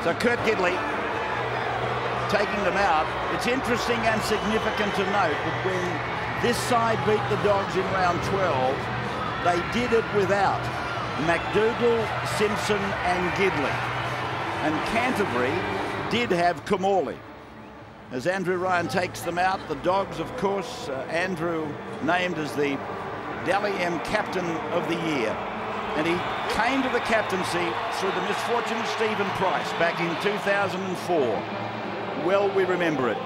So Kurt Gidley taking them out. It's interesting and significant to note that when this side beat the Dogs in round 12, they did it without McDougall, Simpson and Gidley. And Canterbury did have Kamali. As Andrew Ryan takes them out, the Dogs, of course, Andrew named as the Dally M Captain of the Year. And he came to the captaincy through the misfortune of Stephen Price back in 2004. Well, we remember it.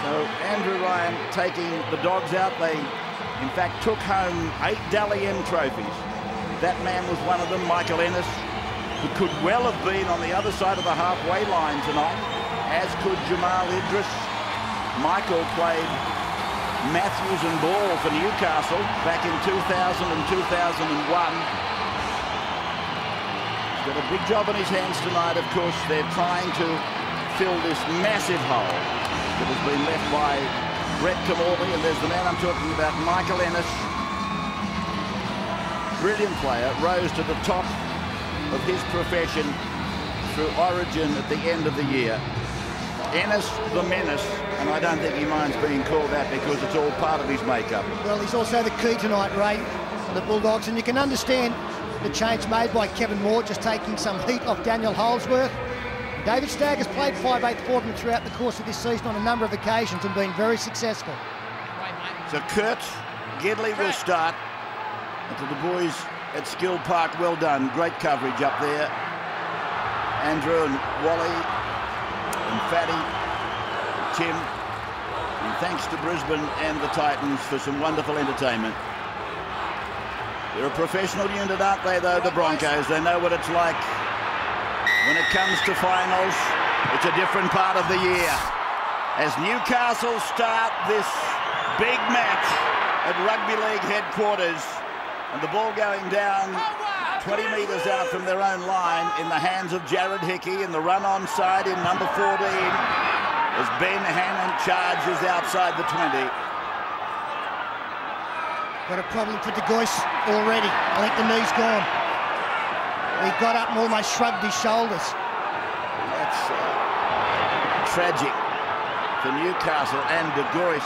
So Andrew Ryan taking the Dogs out. They, in fact, took home 8 Dally M trophies. That man was one of them, Michael Ennis, who could well have been on the other side of the halfway line tonight, as could Jamal Idris. Michael played Matthews and Ball for Newcastle back in 2000 and 2001. He's got a big job on his hands tonight. Of course, they're trying to fill this massive hole that has been left by Brett Kamali, and there's the man I'm talking about, Michael Ennis. Brilliant player, rose to the top of his profession through Origin at the end of the year. Ennis the menace, and I don't think he minds being called that because it's all part of his makeup. Well, he's also the key tonight, Ray, for the Bulldogs, and you can understand the change made by Kevin Moore, just taking some heat off Daniel Holdsworth. David Stagg has played 5/8 for them throughout the course of this season on a number of occasions and been very successful. So Kurt Gidley will start. And to the boys at Skill Park, well done. Great coverage up there. Andrew and Wally and Fatty, Tim, and thanks to Brisbane and the Titans for some wonderful entertainment. They're a professional unit, aren't they, though, the Broncos? They know what it's like. When it comes to finals, it's a different part of the year. As Newcastle start this big match at Rugby League headquarters, and the ball going down 20 metres out from their own line in the hands of Jared Hickey, and the run on side in number 14 as Ben Hannon charges outside the 20. Got a problem for De Gois already. I think the knee's gone. He got up and almost shrugged his shoulders. That's tragic for Newcastle and De Gois.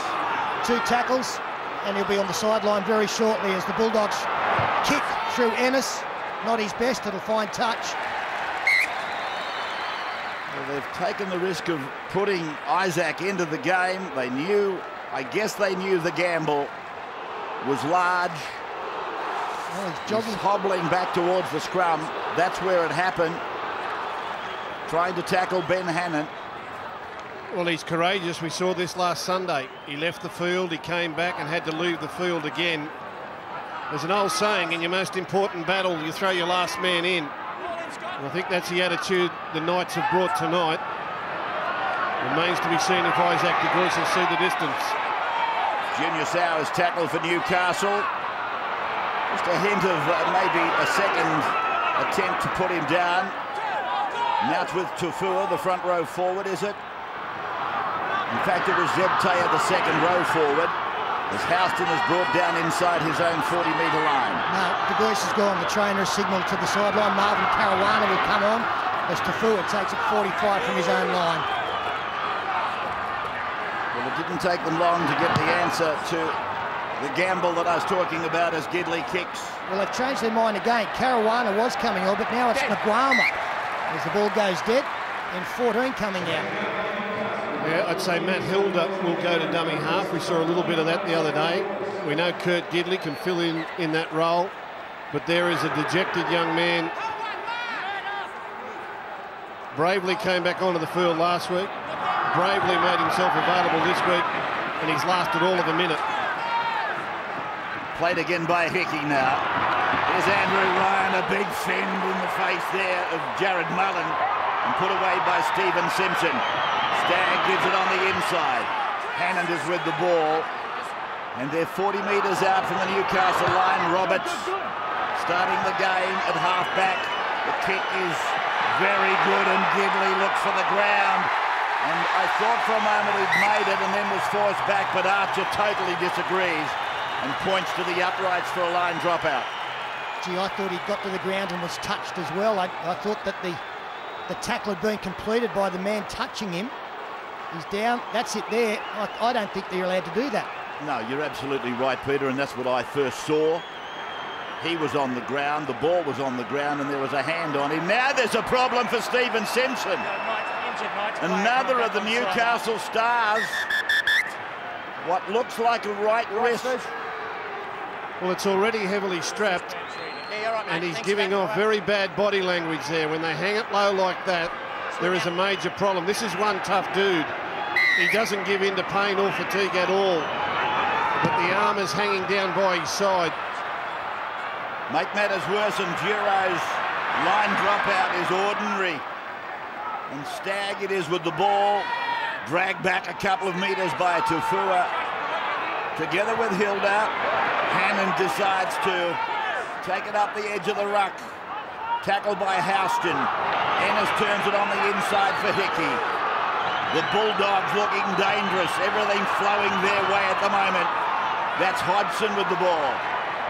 2 tackles, and he'll be on the sideline very shortly as the Bulldogs kick through Ennis. Not his best, it'll find touch. Well, they've taken the risk of putting Isaac into the game. They knew, I guess they knew the gamble was large. Well, he's jogging, hobbling back towards the scrum. That's where it happened. Trying to tackle Ben Hannon. Well, he's courageous. We saw this last Sunday. He left the field, he came back and had to leave the field again. There's an old saying, in your most important battle, you throw your last man in. And I think that's the attitude the Knights have brought tonight. Remains to be seen if Isaac De Gois will see the distance. Junior Sowers tackle for Newcastle. Just a hint of maybe a second attempt to put him down. Now it's with Tufua, the front row forward, is it? In fact, it was Zeb Taylor, the second row forward, as Houston is brought down inside his own 40-metre line. No, De Gois has gone. The trainer has signalled to the sideline. Marvin Caruana will come on as Tufua takes it 45 from his own line. Well, it didn't take them long to get the answer to the gamble that I was talking about as Gidley kicks. Well, they've changed their mind again. Caruana was coming on, but now it's Maguama as the ball goes dead and 14 coming out. Yeah, I'd say Matt Hilda will go to dummy half. We saw a little bit of that the other day. We know Kurt Gidley can fill in that role, but there is a dejected young man. Bravely came back onto the field last week. Bravely made himself available this week, and he's lasted all of a minute. Played again by Hickey now. Here's Andrew Ryan, a big fend in the face there of Jared Mullen, and put away by Stephen Simpson. Stagg gives it on the inside. Hannon is with the ball, and they're 40 metres out from the Newcastle line. Roberts starting the game at half-back. The kick is very good, and Gidley looks for the ground. And I thought for a moment he'd made it and then was forced back, but Archer totally disagrees and points to the uprights for a line dropout. Gee, I thought he got to the ground and was touched as well. I thought that the the tackle had been completed by the man touching him. He's down. That's it there. I don't think they're allowed to do that. No, you're absolutely right, Peter, and that's what I first saw. He was on the ground, the ball was on the ground, and there was a hand on him. Now there's a problem for Stephen Simpson. Another of the Newcastle stars. What looks like a right wrist. Well, it's already heavily strapped, and he's giving off very bad body language there. When they hang it low like that, there is a major problem. This is one tough dude. He doesn't give in to pain or fatigue at all, but the arm is hanging down by his side. Make matters worse, and Giro's line dropout is ordinary. And Stagg it is with the ball, dragged back a couple of metres by Tufua. Together with Hilda, Hannon decides to take it up the edge of the ruck. Tackled by Houston. Ennis turns it on the inside for Hickey. The Bulldogs looking dangerous, everything flowing their way at the moment. That's Hodgson with the ball.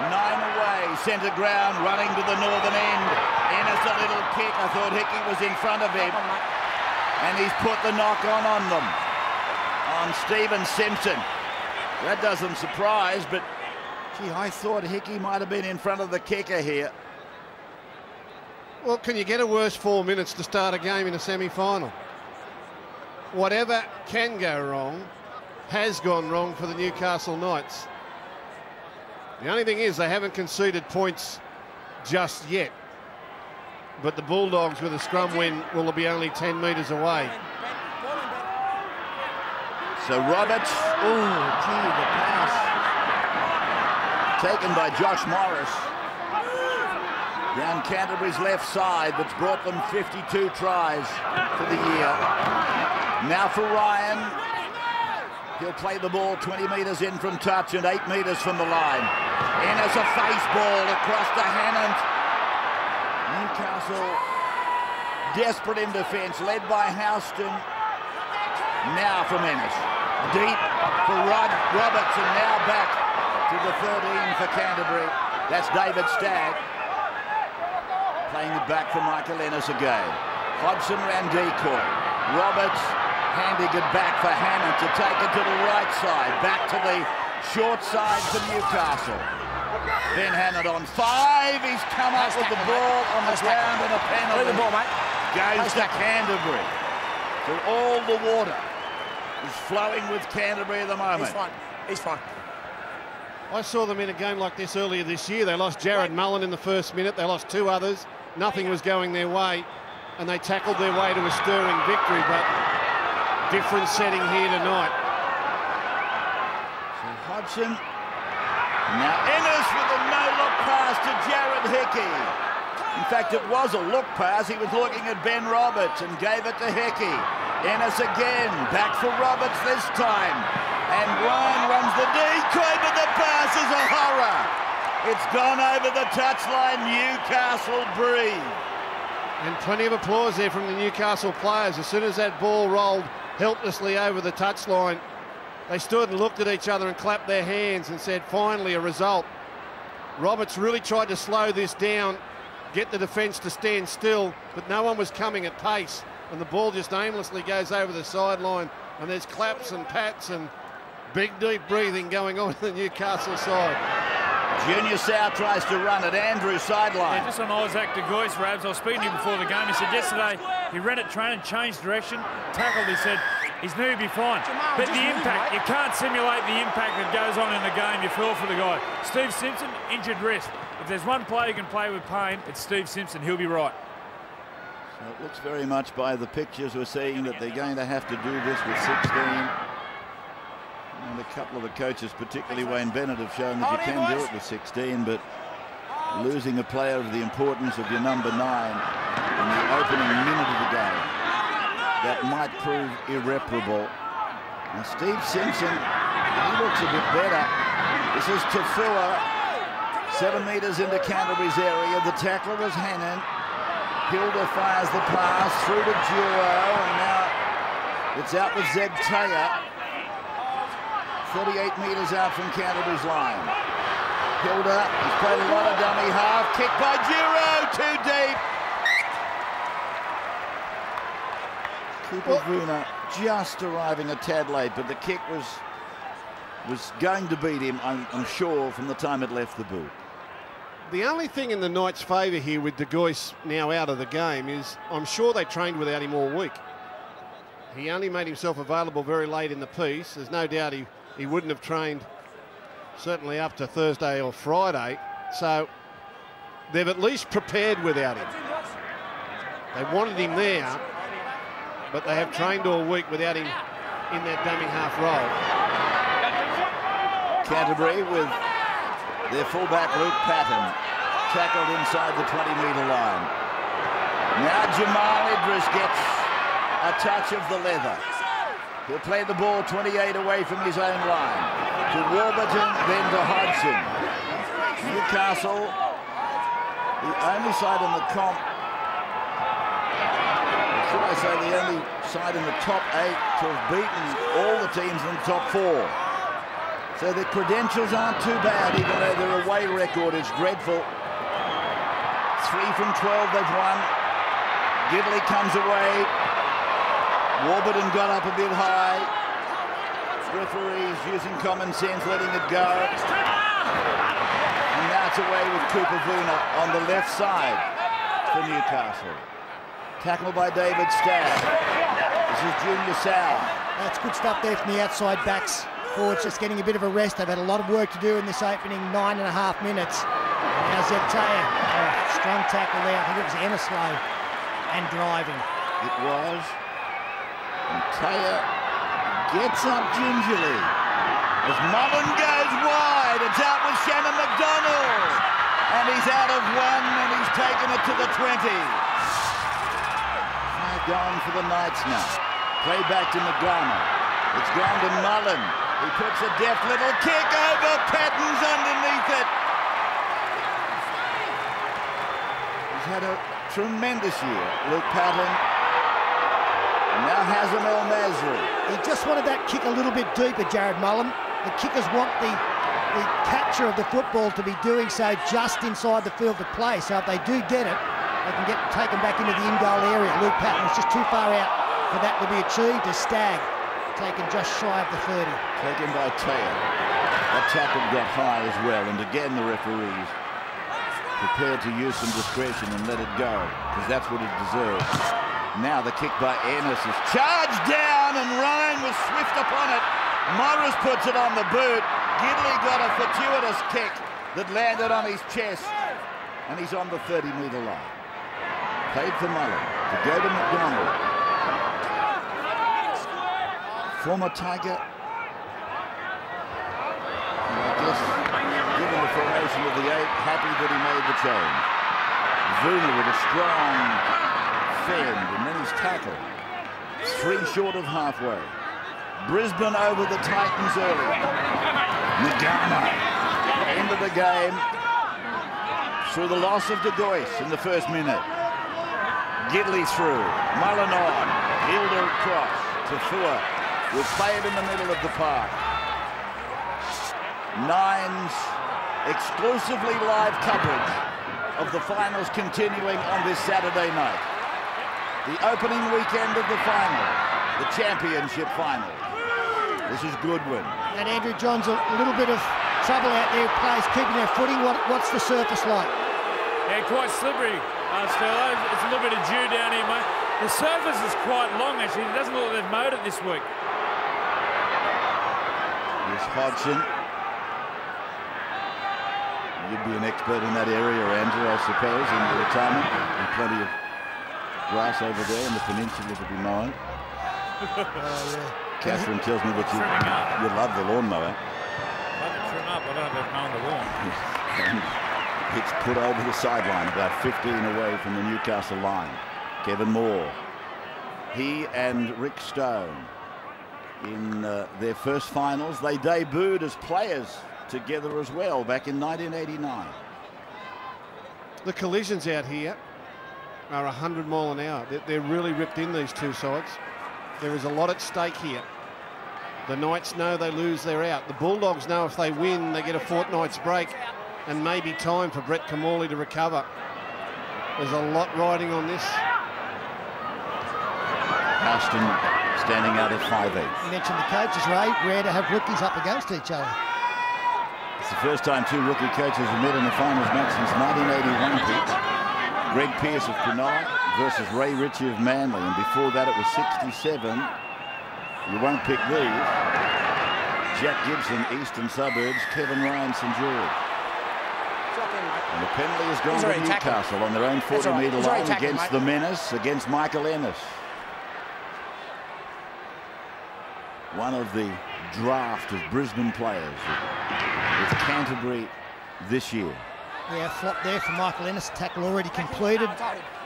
9 away, centre ground, running to the northern end. Ennis a little kick. I thought Hickey was in front of him. And he's put the knock on them. On Stephen Simpson. That doesn't surprise, but gee, I thought Hickey might have been in front of the kicker here. Well, can you get a worse 4 minutes to start a game in a semi-final? Whatever can go wrong has gone wrong for the Newcastle Knights. The only thing is they haven't conceded points just yet. But the Bulldogs with a scrum win will be only 10 metres away. So Roberts, oh, gee, the pass taken by Josh Morris down Canterbury's left side, that's brought them 52 tries for the year. Now for Ryan. He'll play the ball 20 metres in from touch and 8 metres from the line. Ennis a face ball across to Hannon. Newcastle desperate in defence, led by Houston. Now from Ennis. Deep for Roberts, and now back to the 13 for Canterbury. That's David Stagg. Playing it back for Michael Ennis again. Hodgson ran decoy. Roberts handing it back for Hannon to take it to the right side. Back to the short side for Newcastle. Ben Hannon on 5. He's come up with the ball on the ground and a penalty. The ball, mate. Goes to Canterbury. So all the water is flowing with Canterbury at the moment. He's fine. He's fine. I saw them in a game like this earlier this year. They lost Jared Mullen in the first minute. They lost 2 others. Nothing was going their way, and they tackled their way to a stirring victory, but different setting here tonight. So Hodgson. Now Ennis with a no-look pass to Jared Hickey. In fact, it was a look pass. He was looking at Ben Roberts and gave it to Hickey. Ennis again, back for Roberts this time. And Ryan runs the decoy, but the pass is a horror. It's gone over the touchline. Newcastle breathe. And plenty of applause there from the Newcastle players. As soon as that ball rolled helplessly over the touchline, they stood and looked at each other and clapped their hands and said, finally, a result. Roberts really tried to slow this down, get the defence to stand still, but no one was coming at pace. And the ball just aimlessly goes over the sideline, and there's claps and pats and big, deep breathing going on the Newcastle side. Junior South tries to run at Andrew's sideline. Yeah, just on Isaac de Gois, Rabs. I was speaking to him before the game. He said yesterday he ran at training, changed direction, tackled. He said his knee will be fine. But the impact, you can't simulate the impact that goes on in the game. You feel for the guy. Steve Simpson, injured wrist. If there's one player who can play with pain, it's Steve Simpson. He'll be right. So it looks very much by the pictures we're seeing that they're going to have to do this with 16. And a couple of the coaches, particularly Wayne Bennett, have shown that you can do it with 16, but losing a player of the importance of your number 9 in the opening minute of the game, that might prove irreparable. Now Steve Simpson, he looks a bit better. This is Tafua, 7 metres into Canterbury's area. The tackler was Hannon. Hilda fires the pass through to Duro, and now it's out with Zeb Taylor. 38 metres out from Canterbury's line. Hilda has played a lot of dummy half. Kick by Duro, too deep. Cooper Vuna just arriving a tad late, but the kick was going to beat him, I'm sure, from the time it left the boot. The only thing in the Knights' favour here with De Gois now out of the game is I'm sure they trained without him all week. He only made himself available very late in the piece. There's no doubt he wouldn't have trained certainly up to Thursday or Friday. So they've at least prepared without him. They wanted him there, but they have trained all week without him in that dummy half role. Canterbury with their fullback Luke Patton tackled inside the 20-metre line. Now Jamal Idris gets a touch of the leather. He'll play the ball 28 away from his own line. To Warburton, then to Hodgson. Newcastle, the only side in the comp, or should I say the only side in the top 8 to have beaten all the teams in the top 4. So the credentials aren't too bad, even though their away record is dreadful. 3 from 12 they've won. Gidley comes away. Warburton got up a bit high. Referees using common sense, letting it go. And now it's away with Cooper Vuna on the left side for Newcastle. Tackled by David Stagg. This is Junior Sal. That's good stuff there from the outside backs. Forwards just getting a bit of a rest. They've had a lot of work to do in this opening 9.5 minutes. Now Zebtaya, strong tackle there. I think it was Enislow and driving. It was. And Taya gets up gingerly as Mullen goes wide. It's out with Shannon McDonald. And he's out of 1 and he's taken it to the 20. Flag gone for the Knights now. Play back to McDonald. It's gone to Mullen. He puts a deft little kick over. Patton's underneath it. He's had a tremendous year, Luke Patton. And now Hazem El Masri. He just wanted that kick a little bit deeper, Jared Mullen. The kickers want the catcher of the football to be doing so just inside the field of play. So if they do get it, they can get taken back into the in-goal area. Luke Patton was just too far out for that to be achieved. As Stagg taken just shy of the 30. Taken by Taya. That tackle got high as well, and again the referees prepared to use some discretion and let it go, because that's what it deserves. Now the kick by Ennis is charged down, and Ryan was swift upon it. Morris puts it on the boot. Gidley got a fortuitous kick that landed on his chest, and he's on the 30-metre line. Played for Mullen to go to McDonald. Former Tiger. And I guess, given the formation of the 8, happy that he made the change. Vuna with a strong fend, and then he's tackled. 3 short of halfway. Brisbane over the Titans early. Nagama, end of the game, through the loss of De Gois in the first minute. Gidley through, Mullen on, Hilda across to Fua. We'll play it in the middle of the park. Nine's exclusively live coverage of the finals continuing on this Saturday night. The opening weekend of the final, the championship final. This is Goodwin. And Andrew John's a little bit of trouble out there. Players keeping their footing. What's the surface like? Yeah, quite slippery, Stello. It's a little bit of dew down here, mate. The surface is quite long, actually. It doesn't look like they've mowed it this week. Here's Hodgson. You'd be an expert in that area, Andrew, I suppose, in the retirement. And plenty of grass over there in the peninsula to be mown. Yeah. Catherine tells me that you love the lawnmower. Love to trim up, I don't have mown the lawn. It's put over the sideline, about 15 away from the Newcastle line. Kevin Moore. He and Rick Stone in their first finals. They debuted as players together as well back in 1989. The collisions out here are 100 mile an hour. They're really ripped in, these two sides. There is a lot at stake here. The Knights know they lose, they're out. The Bulldogs know if they win, they get a fortnight's break and maybe time for Brett Kamali to recover. There's a lot riding on this. Houston standing out at 5'8". You mentioned the coaches, Ray. Rare to have rookies up against each other. It's the first time two rookie coaches have met in the finals match since 1981, Pete. Greg Pearce of Cronulla versus Ray Ritchie of Manly, and before that it was 67. You won't pick these. Jack Gibson, Eastern Suburbs, Kevin Ryan, St George. And the penalty has gone to Newcastle on their own 40-metre line against the menace, against Michael Ennis. One of the draft of Brisbane players with Canterbury this year. Yeah, flop there for Michael Ennis. Tackle already completed.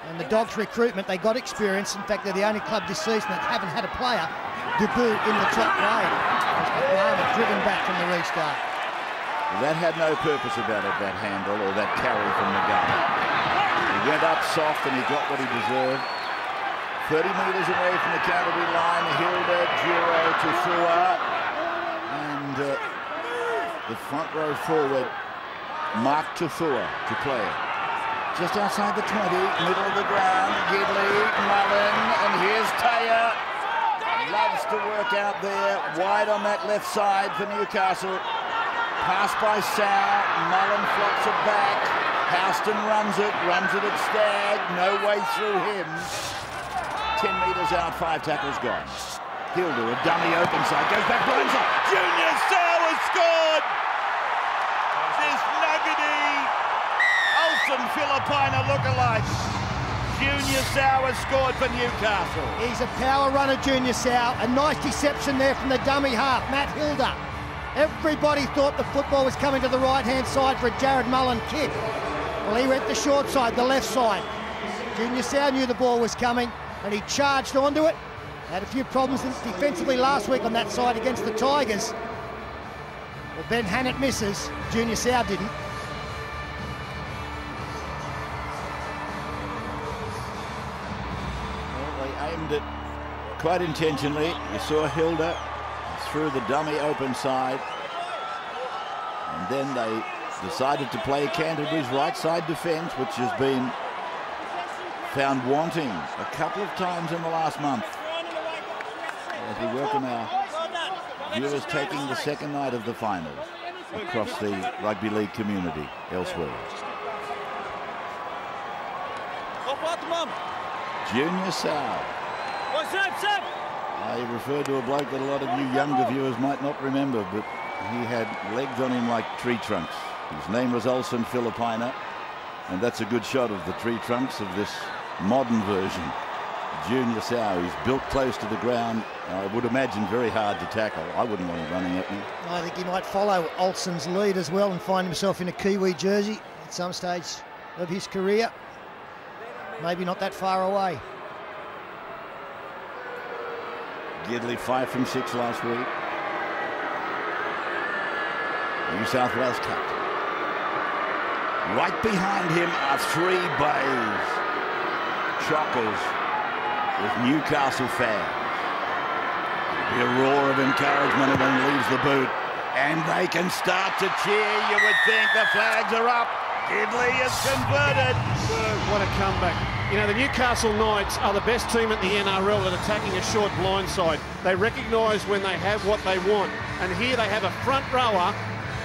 And the Dogs recruitment, they got experience. In fact, they're the only club this season that haven't had a player debut in the top grade. As McLaren driven back from the restart. That had no purpose about it, that handle or that carry from McGovern. He went up soft and he got what he deserved. 30 metres away from the Canterbury line, Hilda, Juro, Tufua, and the front row forward, Mark Tufua, to play. Just outside the 20, middle of the ground, Gidley, Mullen, and here's Taya. Loves to work out there, wide on that left side for Newcastle. Pass by Sow, Mullen flops it back. Houston runs it at Stagg, no way through him. 10 metres out, 5 tackles gone. Hilda, a dummy open side, goes back blindside. Junior Sow has scored! This nuggety Olsen Filipina lookalike. Junior Sow has scored for Newcastle. He's a power runner, Junior Sow. A nice deception there from the dummy half, Matt Hilda. Everybody thought the football was coming to the right-hand side for a Jared Mullen kick. Well, he went the short side, the left side. Junior Sow knew the ball was coming, and he charged onto it. Had a few problems defensively last week on that side against the Tigers. Well, Ben Hannett misses. Junior Sow didn't. Well, they aimed it quite intentionally. You saw Hilda through the dummy open side, and then they decided to play Canterbury's right side defence, which has been found wanting a couple of times in the last month. As we welcome our viewers taking the second night of the finals across the rugby league community elsewhere. Junior Sow. I referred to a bloke that a lot of you younger viewers might not remember, but he had legs on him like tree trunks. His name was Olsen Filipina, and that's a good shot of the tree trunks of this modern version. Junior Sow, who's built close to the ground, I would imagine very hard to tackle. I wouldn't want him running at me. I think he might follow Olsen's lead as well and find himself in a Kiwi jersey at some stage of his career. Maybe not that far away. Gidley 5 from 6 last week. New South Wales cut. Right behind him are 3 bays. Chockers with Newcastle fans. There'll be a roar of encouragement when he leaves the boot, and they can start to cheer. You would think the flags are up. Gidley is converted. What a comeback. You know, the Newcastle Knights are the best team at the NRL at attacking a short blindside. They recognise when they have what they want. And here they have a front rower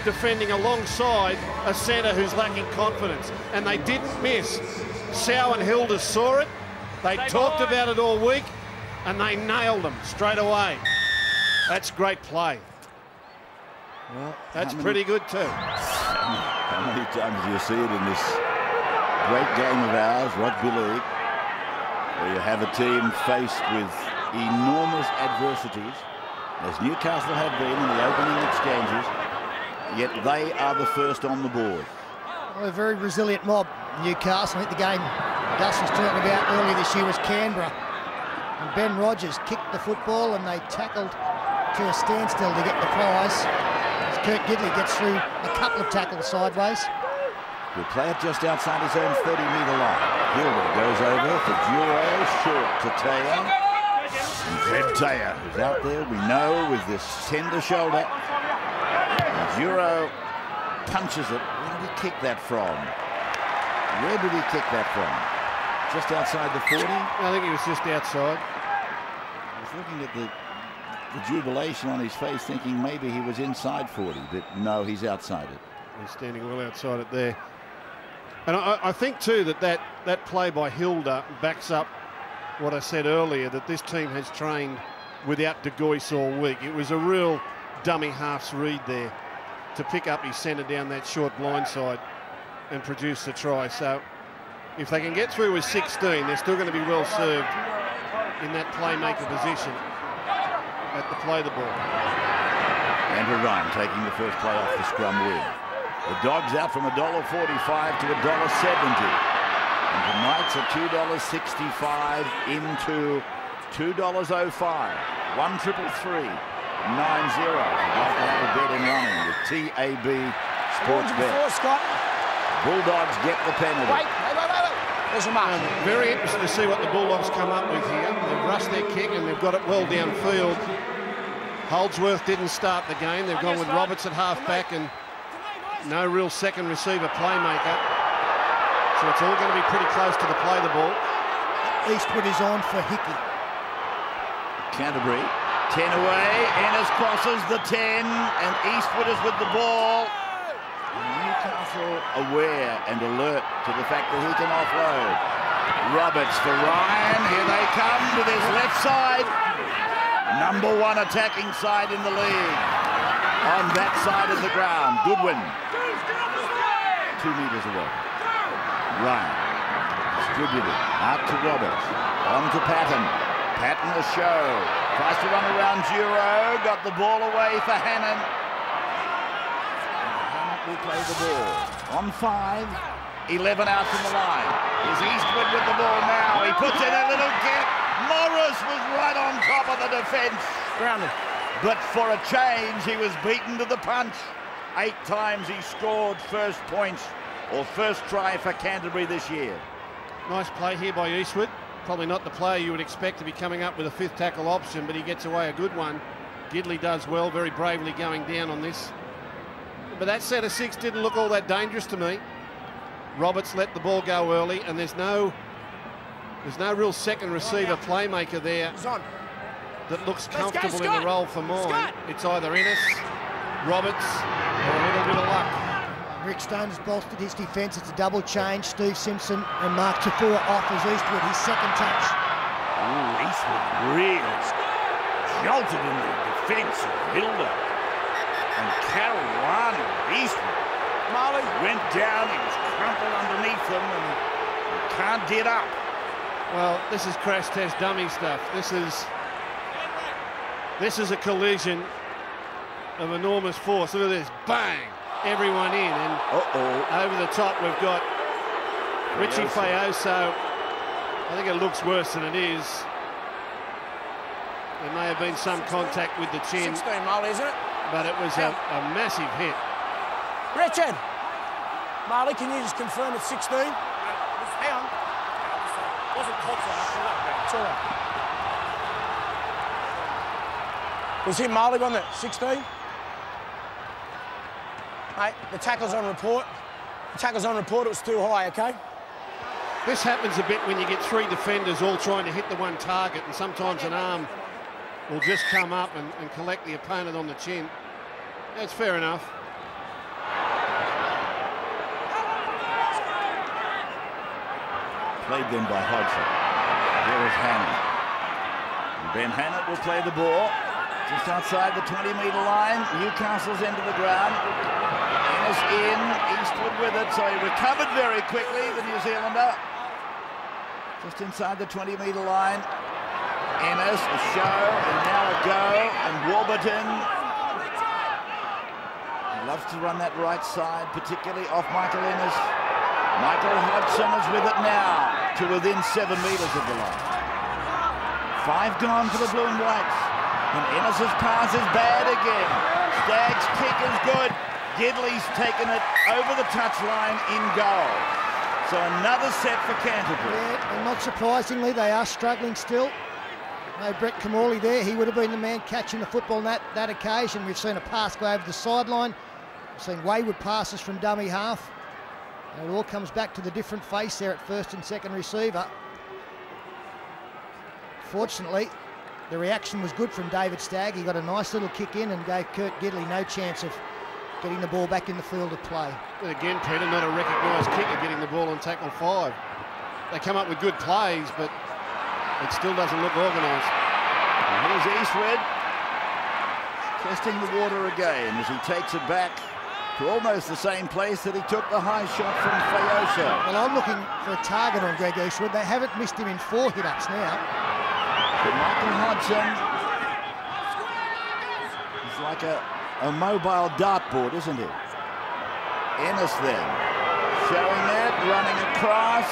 defending alongside a centre who's lacking confidence. And they didn't miss. Sow and Hilda saw it. They talked about it all week, and they nailed them straight away. That's great play. Well, that's pretty good too. How many times do you see it in this great game of ours, rugby league, where you have a team faced with enormous adversities, as Newcastle have been in the opening exchanges, yet they are the first on the board. Well, a very resilient mob, Newcastle. I think the game Gus was talking about earlier this year was Canberra. And Ben Rogers kicked the football and they tackled to a standstill to get the prize. As Kurt Gidley gets through a couple of tackles sideways. He'll play it just outside his own 30-metre line. Hilda goes over for Juro, short to Taya. And Zeb Taya, who's out there, we know, with this tender shoulder. And Juro punches it. Where did he kick that from? Where did he kick that from? Just outside the 40? I think he was just outside. was looking at the jubilation on his face, thinking maybe he was inside 40, but no, he's outside it. He's standing well outside it there. And I think too that play by Hilda backs up what I said earlier, that this team has trained without De Gois all week. It was a real dummy halves read there to pick up his centre down that short blind side and produce the try. So if they can get through with 16, they're still going to be well served in that playmaker position at the play the ball. Andrew Ryan taking the first play off the scrum win. The Dogs out from $1.45 to $1.70. And tonight's a $2.65 into $2.05. 1-3-3-3-9-0. You'd like to have a bet in running with TAB Sports Bet. Bulldogs get the penalty. Wait. There's a mark. Very interesting to see what the Bulldogs come up with here. They've rushed their kick and they've got it well downfield. Holdsworth didn't start the game. They've gone with Roberts at half-back and no real second receiver playmaker. So it's all going to be pretty close to the play the ball. Eastwood is on for Hickey. Canterbury, 10 away. Ennis crosses the 10 and Eastwood is with the ball. Newcastle aware and alert to the fact that he can offload. Roberts for Ryan. Here they come to this left side. Number one attacking side in the league. On that side of the ground. Goodwin. 2 meters away. Ryan. Distributed. Out to Roberts. On to Patton. Patton a show. Tries to run around Giro. Got the ball away for Hannon. Will play the ball. On 5. 11 out from the line. Is Eastwood with the ball now. He puts in a little kick. Morris was right on top of the defence. Grounded. But for a change, he was beaten to the punch. 8 times he scored first points or first try for Canterbury this year. Nice play here by Eastwood. Probably not the player you would expect to be coming up with a 5th tackle option, but he gets away a good one. Gidley does well, very bravely going down on this. But that set of 6 didn't look all that dangerous to me. Roberts let the ball go early, and there's no real second receiver playmaker there that looks comfortable in the role for mine. It's either Ennis, Roberts, or a little bit of luck. Rick Stone has bolstered his defence. It's a double change. Steve Simpson and Mark Tafua offers Eastwood his second touch. Ooh, Eastwood really jolted in the defence of Hilda. And Caruana Eastwood Marley went down. He was crumpled underneath them and can't get up. Well, this is crash test dummy stuff. This is a collision of enormous force. Look at this, bang! Everyone in, and over the top we've got Richie Fayoso. I think it looks worse than it is. There may have been some contact with the chin. 16, Marley, isn't it? But it was a massive hit. Richard! Marley, can you just confirm it's 16? Hang on. Wasn't hot enough. It's all right. Was him, Marley, on that 16? Mate, the tackle's on report. The tackle's on report, it was too high, okay? This happens a bit when you get 3 defenders all trying to hit the one target, and sometimes an arm will just come up and collect the opponent on the chin. That's fair enough. Played then by Hodgson. There is Hannah. Ben Hannah will play the ball just outside the 20-metre line. Newcastle's into the ground. Ennis in, Eastwood with it, so he recovered very quickly, the New Zealander. Just inside the 20-metre line. Ennis, a show, and now a go, and Warburton. He loves to run that right side, particularly off Michael Ennis. Michael Hodgson is with it now to within 7 metres of the line. 5 gone for the blue and whites. And Ennis's pass is bad again. Stagg's kick is good. Gidley's taken it over the touchline in goal. So another set for Canterbury. Yeah, and not surprisingly, they are struggling still. No Brett Kamali there. He would have been the man catching the football on that occasion. We've seen a pass go over the sideline. We've seen wayward passes from dummy half. And it all comes back to the different face there at first and second receiver. Fortunately, the reaction was good from David Stagg. He got a nice little kick in and gave Kurt Gidley no chance of getting the ball back in the field of play. But again, Peter, not a recognised kicker getting the ball on tackle 5. They come up with good plays, but it still doesn't look organised. Here's Eastwood testing the water again as he takes it back to almost the same place that he took the high shot from Fayoso. Well, I'm looking for a target on Greg Eastwood. They haven't missed him in 4 hit-ups now. But Michael Hodgson is like a mobile dartboard, isn't he? Ennis then, showing that, running across,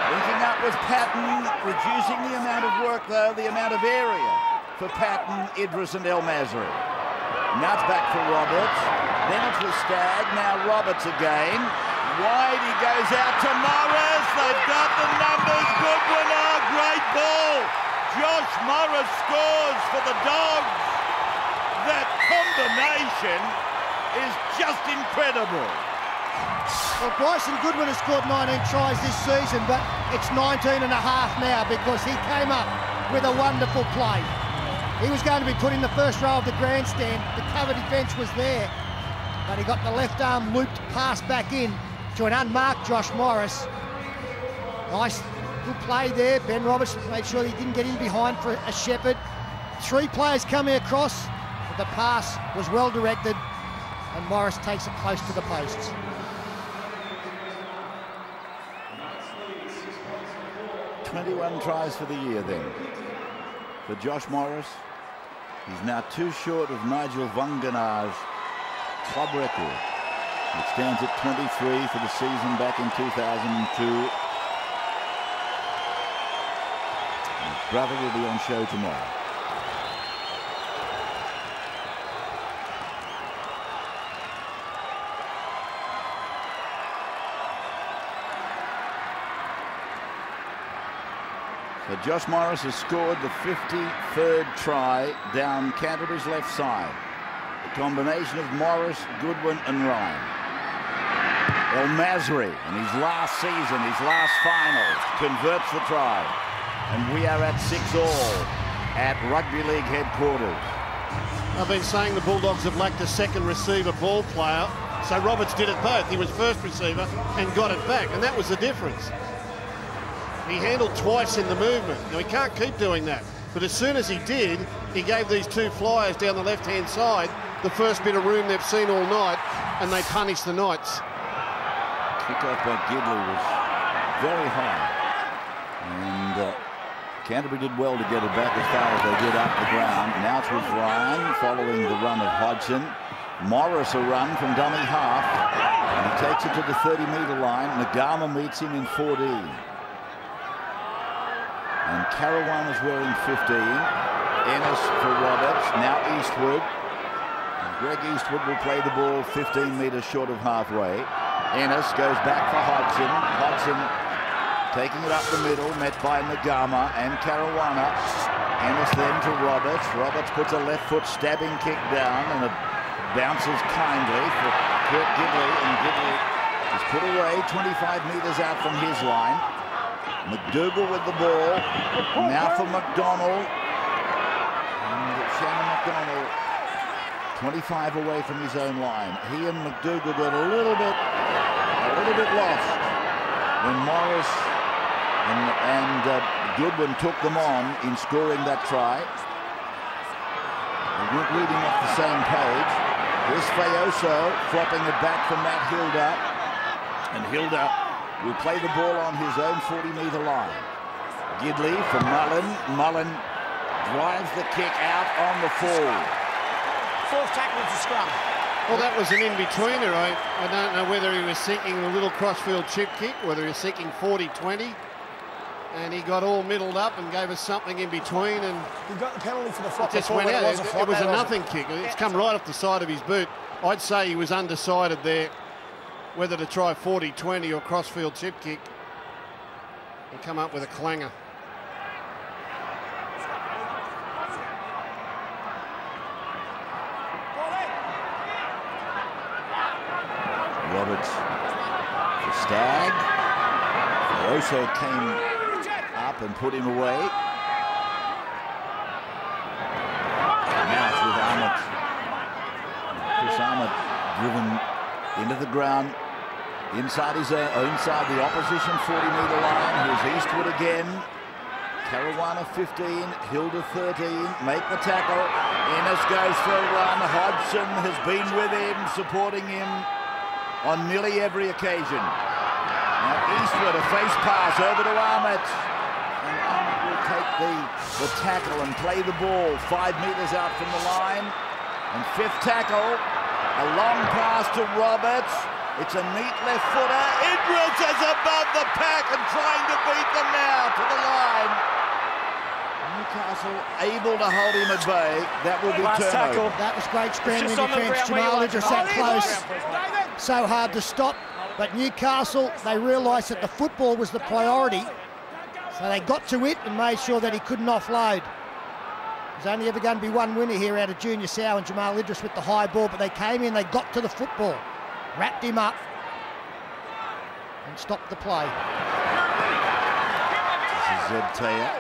linking up with Patton, reducing the amount of work though, the amount of area for Patton, Idris and El Masri. Now it's back for Roberts, then it's with Stagg, now Roberts again. Wide, he goes out to Morris, they've got the numbers, Goodwin, oh, great ball. Josh Morris scores for the Dogs. That combination is just incredible. Well, Bryson Goodwin has scored 19 tries this season, but it's 19 and a half now because he came up with a wonderful play. He was going to be put in the first row of the grandstand. The cover defence was there, but he got the left arm looped pass back in to an unmarked Josh Morris. Nice, good play there. Ben Roberts made sure he didn't get in behind for a Shepherd. 3 players coming across, but the pass was well directed, and Morris takes it close to the posts. "21 tries for the year then for Josh Morris. He's now 2 short of Nigel Vanganar's club record. It stands at 23 for the season back in 2002. His brother will be on show tomorrow. So Josh Morris has scored the 53rd try down Canterbury's left side. The combination of Morris, Goodwin and Ryan. El Masri in his last season, his last finals, converts the try. And we are at 6-all at Rugby League headquarters. I've been saying the Bulldogs have lacked a second receiver ball player, so Roberts did it both. He was first receiver and got it back, and that was the difference. He handled twice in the movement. Now, he can't keep doing that. But as soon as he did, he gave these 2 flyers down the left-hand side the first bit of room they've seen all night, and they punished the Knights. Kick-off by Gidley was very high. And Canterbury did well to get it back as far as they did up the ground. Now it's with Ryan following the run of Hodgson. Morris a run from dummy half. And he takes it to the 30-metre line. Nagama meets him in 14. And Carawan is wearing 15. Ennis for Roberts. Now Eastwood. And Greg Eastwood will play the ball 15 metres short of halfway. Ennis goes back for Hodgson. Hodgson taking it up the middle, met by Nagama and Caruana. Ennis then to Roberts. Roberts puts a left foot stabbing kick down and it bounces kindly for Kurt Gidley. And Gidley is put away 25 metres out from his line. McDougall with the ball. Now for McDonald. And Shannon McDonald 25 away from his own line. He and McDougall got a little bit lost when Morris and Goodwin took them on in scoring that try. They weren't reading off the same page. Here's Fayoso flopping it back from Matt Hilda. And Hilda will play the ball on his own 40-metre line. Gidley from Mullen. Mullen drives the kick out on the full. 4th tackle to scrum. Well, that was an in-betweener. I don't know whether he was seeking a little crossfield chip kick, whether he was seeking 40-20. And he got all middled up and gave us something in between. And he got the penalty for the flop. It just went out. It was a nothing kick. It's come right off the side of his boot. I'd say he was undecided there whether to try 40-20 or crossfield chip kick and come up with a clanger. Roberts for Stagg. Also came up and put him away. into the ground, inside his own side, the opposition 40-metre line. Here's Eastwood again. Caruana 15, Hilda 13, make the tackle. Ennis goes for a run. Hodgson has been with him, supporting him on nearly every occasion. Now Eastwood, a face pass over to Ahmet. And Ahmet will take the tackle and play the ball 5 metres out from the line. And fifth tackle, a long pass to Roberts. It's a neat left footer. Idris is above the pack and trying to beat them now to the line. Newcastle able to hold him at bay. That will be turnover. That was great scrambling defence. Jamal Idris that close. So hard to stop. But Newcastle, they realised that the football was the priority. So they got to it and made sure that he couldn't offload. There's only ever going to be one winner here out of Junior Sow and Jamal Idris with the high ball, but they came in, they got to the football, wrapped him up and stopped the play. This is Zeb Taya.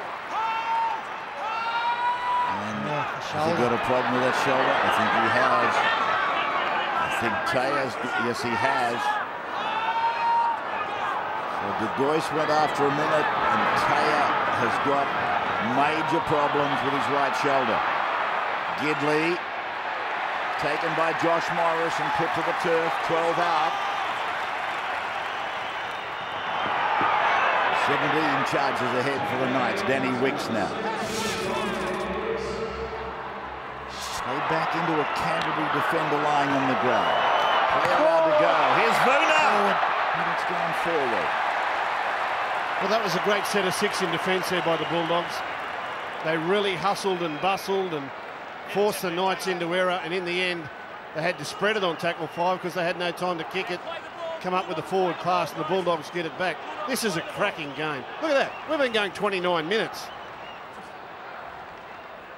And has he got a problem with that shoulder? I think he has. I think Taya's, yes he has. So De Gois went after a minute and Taya has got major problems with his right shoulder. Gidley taken by Josh Morris and put to the turf, 12 out. 17 charges ahead for the Knights. Danny Wicks now. Play back into a Canterbury defender lying on the ground. Play allowed to go. Here's Vuna! And it's gone forward. Well, that was a great set of 6 in defence there by the Bulldogs. They really hustled and bustled and forced the Knights into error, and in the end they had to spread it on tackle 5 because they had no time to kick it, come up with a forward pass, and the Bulldogs get it back. This is a cracking game. Look at that. We've been going 29 minutes.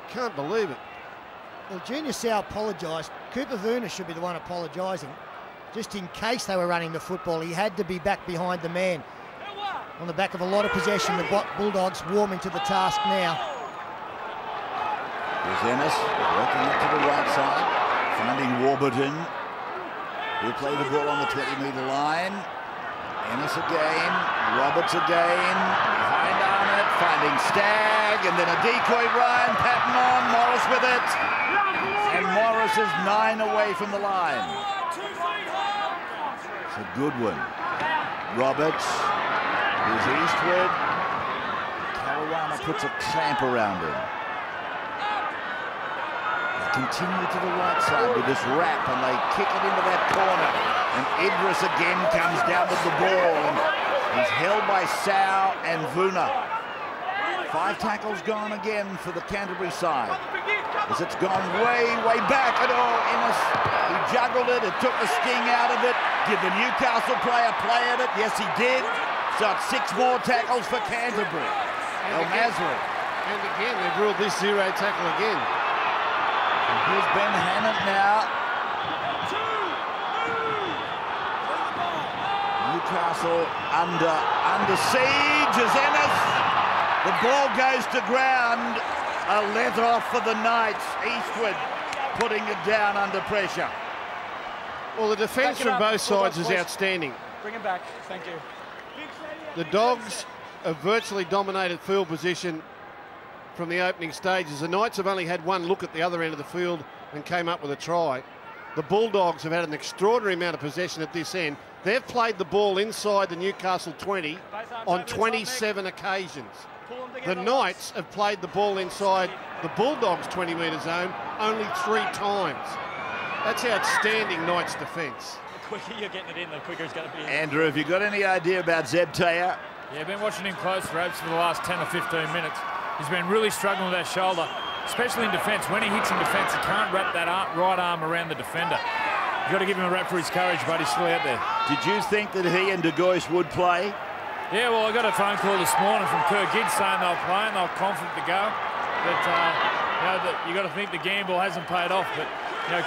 Can't believe it. Well, Junior Sow apologised. Cooper Vuna should be the one apologising. Just in case they were running the football, he had to be back behind the man. On the back of a lot of possession, the Bulldogs warming to the task now. There's Ennis working up to the right side, finding Warburton. He'll play the ball on the 20-metre line. Ennis again, Roberts again, behind Arnott, finding Stagg, and then a decoy Ryan, Patton on, Morris with it. And Morris is 9 away from the line. It's a good one. Roberts. Here's Eastwood. Caruana puts a clamp around him. They continue to the right side with this wrap and they kick it into that corner. And Idris again comes down with the ball and he's held by Sow and Vuna. 5 tackles gone again for the Canterbury side. As it's gone way, way back at all. Ennis, he juggled it, it took the sting out of it. Did the Newcastle player play at it? Yes, he did. So it's 6 more tackles for Canterbury. El Masri. And again, they've ruled this 0 tackle again. And here's Ben Hannant now. Newcastle under siege as Ennis. The ball goes to ground. A let off for the Knights. Eastwood putting it down under pressure. Well, the defence from both sides is outstanding. Bring him back. Thank you. The Dogs have virtually dominated field position from the opening stages. The Knights have only had one look at the other end of the field and came up with a try. The Bulldogs have had an extraordinary amount of possession at this end. They've played the ball inside the Newcastle 20 on 27 occasions. The Knights have played the ball inside the Bulldogs 20-metre zone only 3 times. That's outstanding Knights defence. The quicker you're getting it in, the quicker it's going to be. Andrew, have you got any idea about Zeb Taya? Yeah, I've been watching him close, Rabs, for the last 10 or 15 minutes. He's been really struggling with that shoulder, especially in defence. When he hits in defence, he can't wrap that right arm around the defender. You've got to give him a rap for his courage, but he's still out there. Did you think that he and De Gois would play? Yeah, well, I got a phone call this morning from Kirk Gibbs saying they were playing, they were confident to go. But, you got to think the gamble hasn't paid off, but,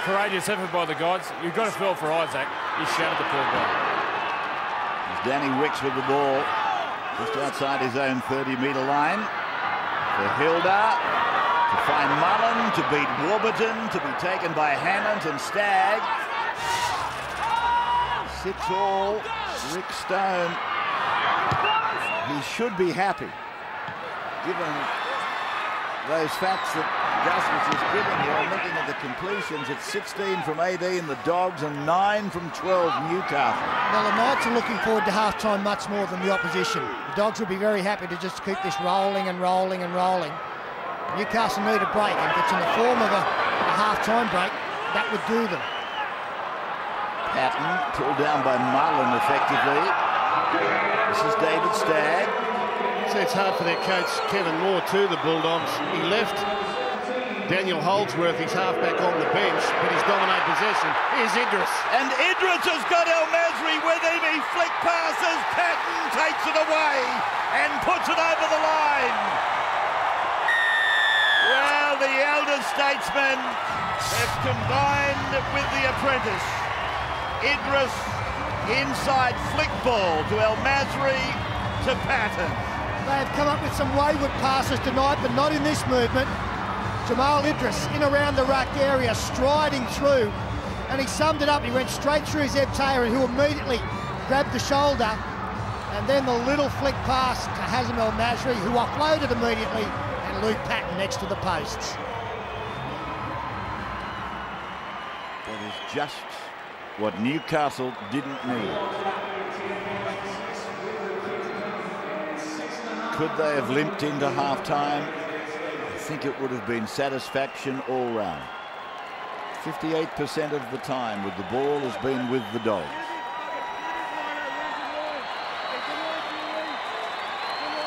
courageous effort by the guys. You've got to feel for Isaac. He shattered the poor guy. It's Danny Wicks with the ball just outside his own 30-metre line. For Hilda to find Mullen, to beat Warburton, to be taken by Hannant and Stagg. 6 all. Rick Stone, he should be happy, given those facts that Gus was just giving you. I'm looking at the completions. It's 16 from 18, the Dogs, and 9 from 12, Newcastle. Well, the Knights are looking forward to half-time much more than the opposition. The Dogs will be very happy to just keep this rolling and rolling and rolling. Newcastle need a break, and if it's in the form of a half-time break, that would do them. Patton pulled down by Mullen effectively. This is David Stagg. So it's hard for their coach, Kevin Moore, too, the Bulldogs. He left Daniel Holdsworth, his halfback, on the bench, but he's dominated possession. Here's Idris. And Idris has got El Masri with him. He flick passes. Patton takes it away and puts it over the line. Well, the elder statesmen have combined with the apprentice. Idris inside flick ball to El Masri to Patton. They have come up with some wayward passes tonight, but not in this movement. Jamal Idris in around the ruck area, striding through, and he summed it up. He went straight through Zeb Taylor, who immediately grabbed the shoulder, and then the little flick pass to Hazem El Masri, who offloaded immediately, and Luke Patton next to the posts. That is just what Newcastle didn't need. Could they have limped into half-time? I think it would have been satisfaction all round. 58% of the time with the ball has been with the Dogs.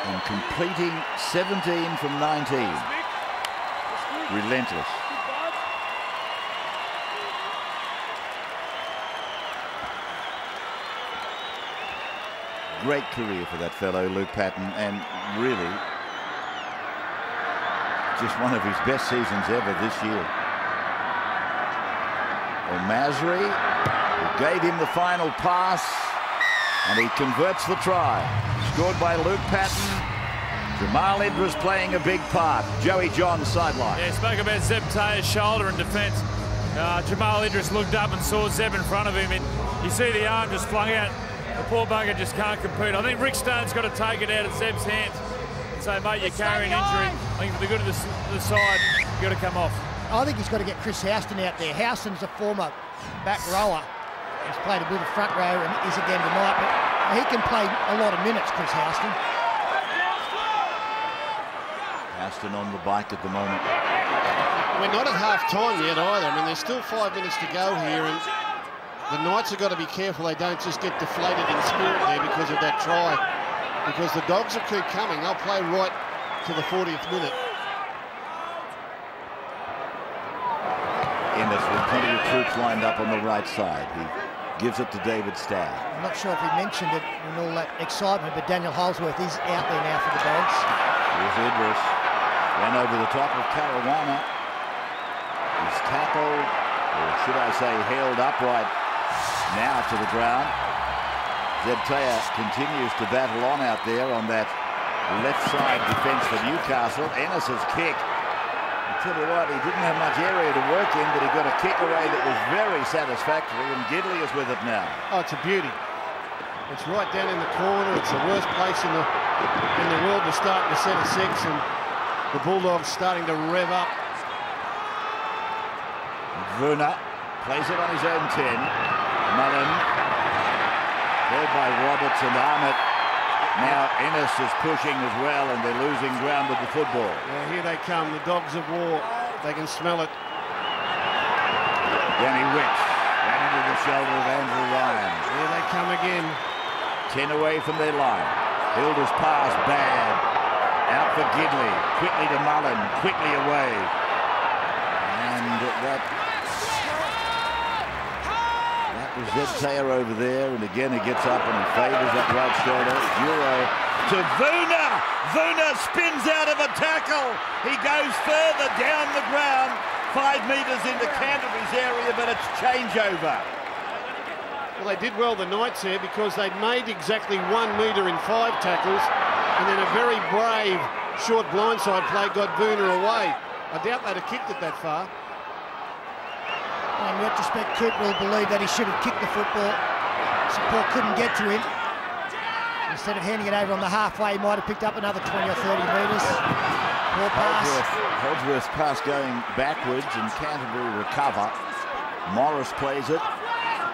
And completing 17 from 19. Relentless. Great career for that fellow, Luke Patton, and really just one of his best seasons ever this year. El Masri, who gave him the final pass, and he converts the try. Scored by Luke Patton. Jamal Idris playing a big part. Joey John sideline. Yeah, spoke about Zeb Taylor's shoulder in defence. Jamal Idris looked up and saw Zeb in front of him, and you see the arm just flung out. The poor bugger just can't compete. I think Rick Stone's got to take it out of Zeb's hands and say, mate, you're carrying injury. I think for the good of the side, you've got to come off. I think he's got to get Chris Houston out there. Houston's a former back rower. He's played a bit of front row and is again tonight, but he can play a lot of minutes, Chris Houston. Houston on the bike at the moment. We're not at half-time yet either. I mean, there's still 5 minutes to go here, and the Knights have got to be careful they don't just get deflated in spirit there because of that try. Because the Dogs will keep coming. They'll play right to the 40th minute. Ennis with plenty of troops lined up on the right side. He gives it to David Stagg. I'm not sure if he mentioned it in all that excitement, but Daniel Holdsworth is out there now for the Dogs. Here's Idris. Ran over the top of Caruana. He's tackled, or should I say held upright, now to the ground. Zeb Taylor continues to battle on out there on that left side defence for Newcastle. Ennis's kick. I tell you what, he didn't have much area to work in, but he got a kick away that was very satisfactory, and Gidley is with it now. Oh, it's a beauty. It's right down in the corner. It's the worst place in the world to start in the centre six, and the Bulldogs starting to rev up. Vuna plays it on his own 10. Mullen, led by Roberts and Arnott. Now Ennis is pushing as well, and they're losing ground with the football. Yeah, here they come, the Dogs of War. They can smell it. Danny Rich ran into the shoulder of Andrew Ryan. Here they come again. 10 away from their line. Hilda's pass bad. Out for Gidley. Quickly to Mullen. Quickly away. And that was Zeb Taylor over there, and again he gets up and he favours that right shoulder. Euro to Vuna. Vuna spins out of a tackle. He goes further down the ground, 5 metres into Canterbury's area, but it's changeover. Well, they did well, the Knights, here, because they'd made exactly 1 metre in 5 tackles, and then a very brave short blindside play got Vuna away. I doubt they'd have kicked it that far. In retrospect, Cooper will believe that he should have kicked the football. Support couldn't get to him. Instead of handing it over on the halfway, he might have picked up another 20 or 30 metres. Poor pass. Holdsworth's pass going backwards and Canterbury recover. Morris plays it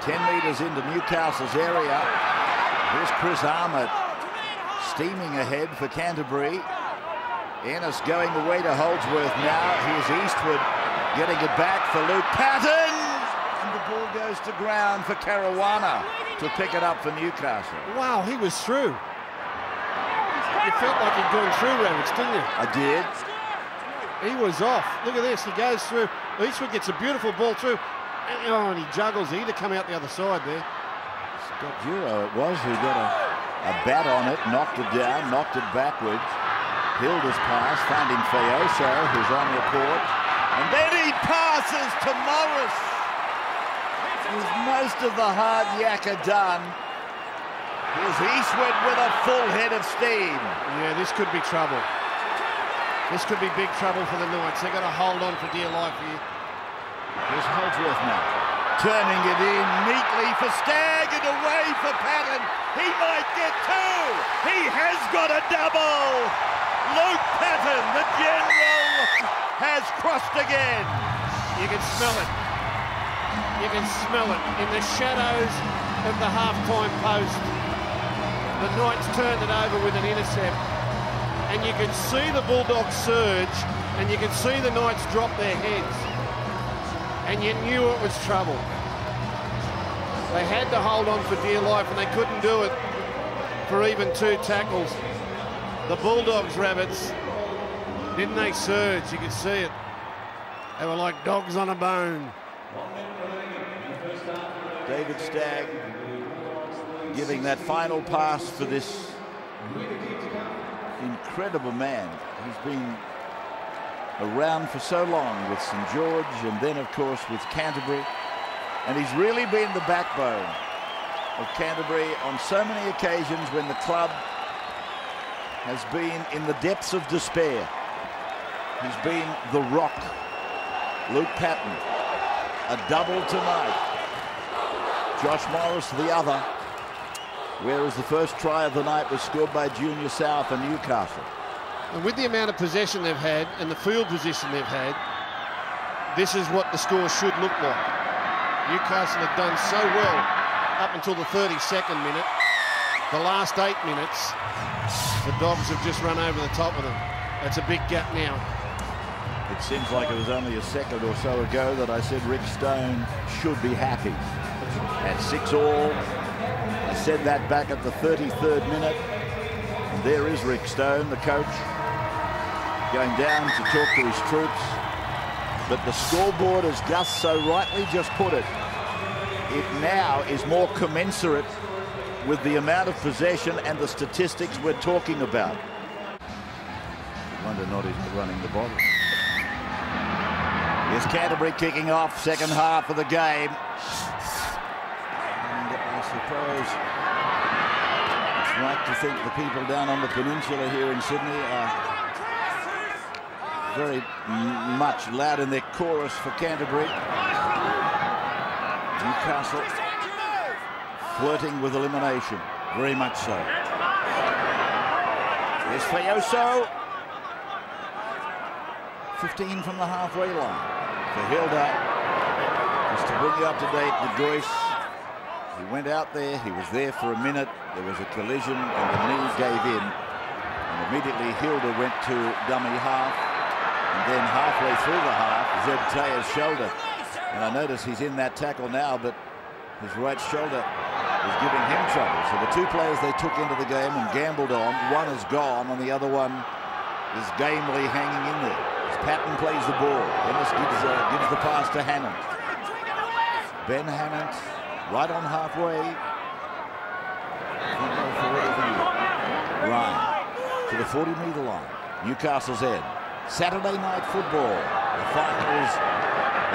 10 metres into Newcastle's area. Here's Chris Armott steaming ahead for Canterbury. Ennis going away to Holdsworth now. Here's Eastwood getting it back for Luke Patton. And the ball goes to ground for Caruana to pick it up for Newcastle. Wow, he was through. You felt like he'd gone through, Ravage, didn't you? I did. He was off. Look at this. He goes through. Eastwood gets a beautiful ball through. And he juggles. He'd have come out the other side there. Scott Giro it was who got a bat on it, knocked it down, knocked it backwards. Hilda's pass, finding Fayoso, who's on report. And then he passes to Morris. With most of the hard yakka done. Here's Eastwood with a full head of steam. Yeah, this could be trouble. This could be big trouble for the Knights. They've got to hold on for dear life here. Here's Holdsworth now. Turning it in neatly for Stagg and away for Patton. He might get two. He has got a double. Luke Patton, the general, has crossed again. You can smell it. You can smell it in the shadows of the half-time post. The Knights turned it over with an intercept, and you can see the Bulldogs surge, and you can see the Knights drop their heads, and you knew it was trouble. They had to hold on for dear life, and they couldn't do it for even 2 tackles. The Bulldogs, Rabbits, didn't they surge? You could see it. They were like dogs on a bone. David Stagg giving that final pass for this incredible man. He's been around for so long with St George and then, of course, with Canterbury. And he's really been the backbone of Canterbury on so many occasions when the club has been in the depths of despair. He's been the rock. Luke Patton, a double tonight. Josh Morris, the other. Whereas the first try of the night was scored by Junior South and Newcastle. And with the amount of possession they've had and the field position they've had, this is what the score should look like. Newcastle have done so well up until the 32nd minute. The last 8 minutes, the Dogs have just run over the top of them. That's a big gap now. It seems like it was only a second or so ago that I said Rick Stone should be happy. At 6-all, I said that back at the 33rd minute. And there is Rick Stone, the coach, going down to talk to his troops. But the scoreboard, as Gus so rightly just put it, it now is more commensurate with the amount of possession and the statistics we're talking about. I wonder not he's running the bottle. Here's Canterbury kicking off second half of the game. And I suppose it's right to think the people down on the peninsula here in Sydney are very much loud in their chorus for Canterbury. Newcastle flirting with elimination, very much so. Here's Fayoso. 15 from the halfway line for Hilda. Just to bring you up to date, the Joyce. He went out there, he was there for a minute. There was a collision and the knee gave in. And immediately Hilda went to dummy half. And then halfway through the half, Zeb Taylor's shoulder. And I notice he's in that tackle now, but his right shoulder was giving him trouble. So the 2 players they took into the game and gambled on, one is gone and the other one is gamely hanging in there. As Patton plays the ball, Ennis gives the pass to Hannant. Ben Hannant, right on halfway. Ryan to the 40-metre line. Newcastle's end. Saturday night football. The final is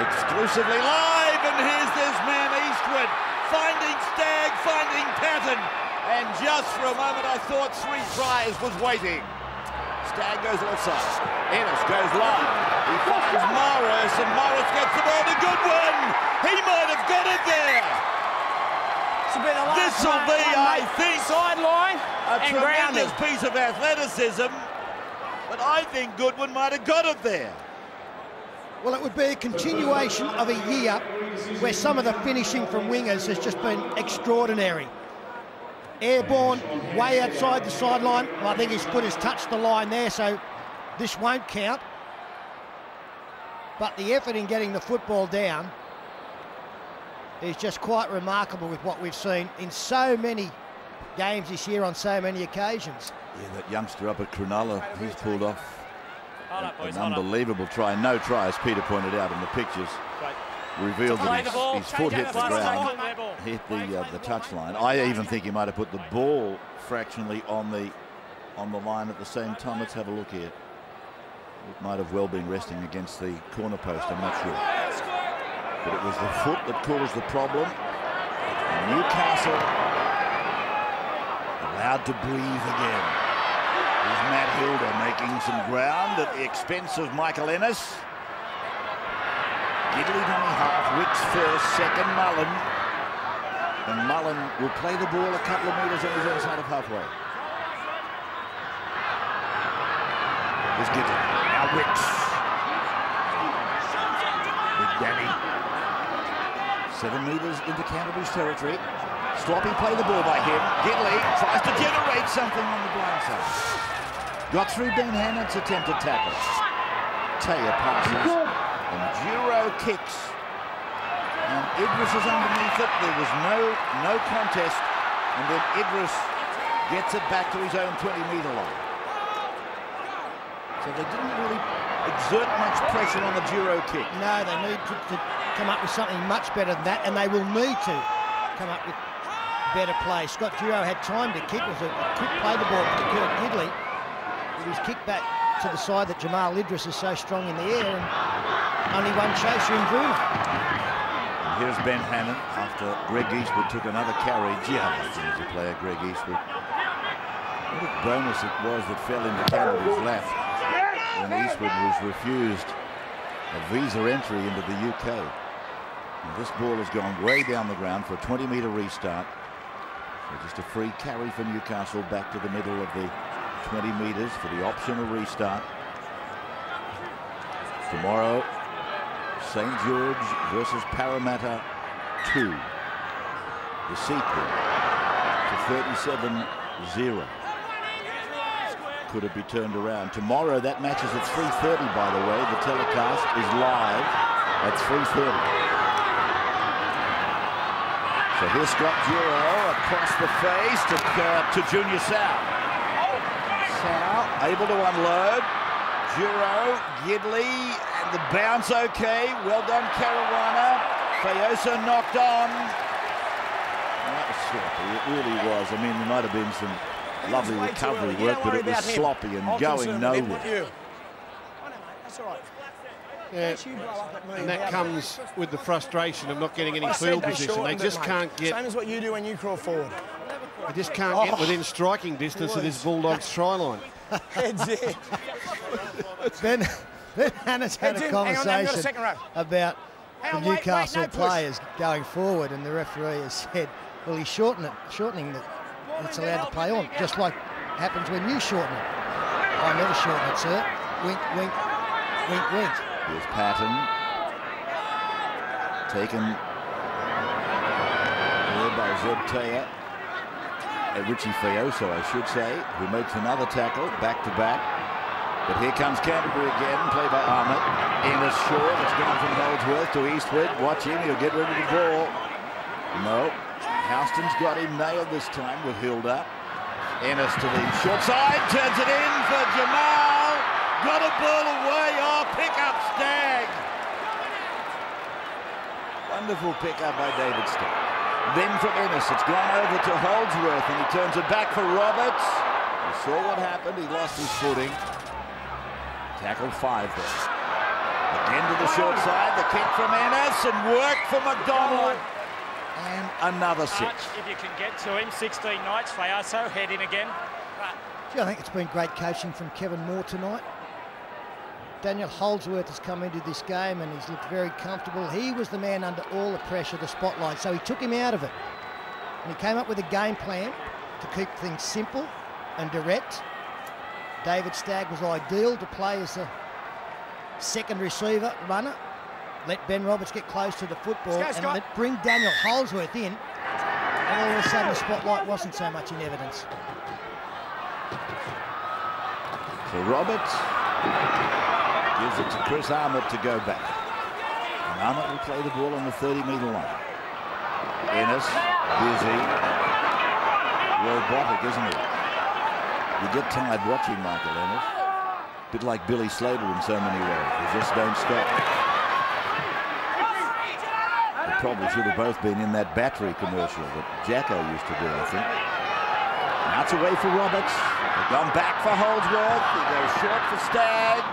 exclusively live, and here's this man Eastwood finding Stagg, finding Patton, and just for a moment I thought 3 tries was waiting. Stagg goes offside. Ennis goes live. He finds Morris, and Morris gets the ball to Goodwin. He might have got it there. This will be, I think, sideline a and tremendous grounding. piece of athleticism, but I think Goodwin might have got it there. Well, it would be a continuation of a year where some of the finishing from wingers has just been extraordinary. Airborne, way outside the sideline. Well, I think his foot has touched the line there, so this won't count. But the effort in getting the football down is just quite remarkable with what we've seen in so many games this year on so many occasions. Yeah, that youngster up at Cronulla, he's pulled off an unbelievable try. No try, as Peter pointed out in the pictures. Revealed that his foot hit the ground, hit the touchline. I even think he might have put the ball fractionally on the line at the same time. Let's have a look here. It might have well been resting against the corner post, I'm not sure. But it was the foot that caused the problem. And Newcastle allowed to breathe again. Here's Matt Hilda making some ground at the expense of Michael Ennis. Gidley dummy half, Wicks first, second Mullen. And Mullen will play the ball a couple of metres on his own side of halfway. Here's Gidley, now Wicks. Big Danny. 7 metres into Canterbury's territory. Sloppy play the ball by him. Gidley tries to generate something on the blind side. Got through Ben Hannon's attempted tackle. Taya passes. And Duro kicks. And Idris is underneath it. There was no contest. And then Idris gets it back to his own 20-metre line. So they didn't really exert much pressure on the Duro kick. No, they need to come up with something much better than that, and they will need to come up with better play. Scott Duro had time to kick. It was a quick play the ball to Kurt Gidley. It was kicked back to the side that Jamal Idris is so strong in the air, and only one chaser in Bruno. And here's Ben Hannon after Greg Eastwood took another carry. Gee, how lucky was the player, Greg Eastwood. What a bonus it was that fell into Canterbury's lap when Eastwood was refused a visa entry into the UK. And this ball has gone way down the ground for a 20-metre restart. So just a free carry for Newcastle back to the middle of the 20 metres for the optional restart. Tomorrow, St. George versus Parramatta 2. The sequel to 37-0. Could it be turned around? Tomorrow, that match is at 3:30, by the way. The telecast is live at 3:30. So here's Scott Duro across the face to Junior Sal. Sal able to unload. Duro, Gidley, and the bounce okay. Well done, Caruana. Fayosa knocked on. That was sloppy, it really was. I mean, there might have been some lovely recovery work, but it was sloppy and going nowhere. That's all right. Yeah, and that comes with the frustration of not getting any field position. They just can't get... Same as what you do when you crawl forward. They just can't get within striking distance of this Bulldogs try line. Heads in. Ben Hannon's had a conversation about the Newcastle players going forward, and the referee has said, well, he's shortening that it's allowed to play on, just like happens when you shorten it. I never shorten it, sir. Wink, wink, wink, wink. Here's Patton. Taken there by Zeb Taya. Richie Fayoso, I should say, who makes another tackle, back-to-back. But here comes Canterbury again, played by Ahmed. Ennis short, it's gone from Holdsworth to Eastwood. Watch him, he'll get rid of the ball. No, Houston's got him nailed this time with Hilda. Ennis to the short side, turns it in for Jamal. Got a ball away, pick up Stagg. Wonderful pick up by David Stagg. Then from Ennis, it's gone over to Holdsworth, and he turns it back for Roberts. You saw what happened, he lost his footing. Tackle 5 there. Again to the short side, the kick from Ennis, and work for McDonald. And another 6. If you can get to him, 16 nights, Fayaso, head in again. Gee, I think it's been great coaching from Kevin Moore tonight. Daniel Holdsworth has come into this game and he's looked very comfortable. He was the man under all the pressure, the spotlight, so he took him out of it. And he came up with a game plan to keep things simple and direct. David Stagg was ideal to play as a second receiver, runner. Let Ben Roberts get close to the football and bring Daniel Holdsworth in. And all of a sudden the spotlight wasn't so much in evidence. So Roberts gives it to Chris Armott to go back. And Armott will play the ball on the 30-metre line. Ennis, busy. Robotic, isn't he? You get tired watching Michael Ennis. A bit like Billy Slater in so many ways. They just don't stop. They probably should have both been in that battery commercial that Jacko used to do, I think. Now it's away for Roberts. They've gone back for Holdsworth. He goes short for Stagg.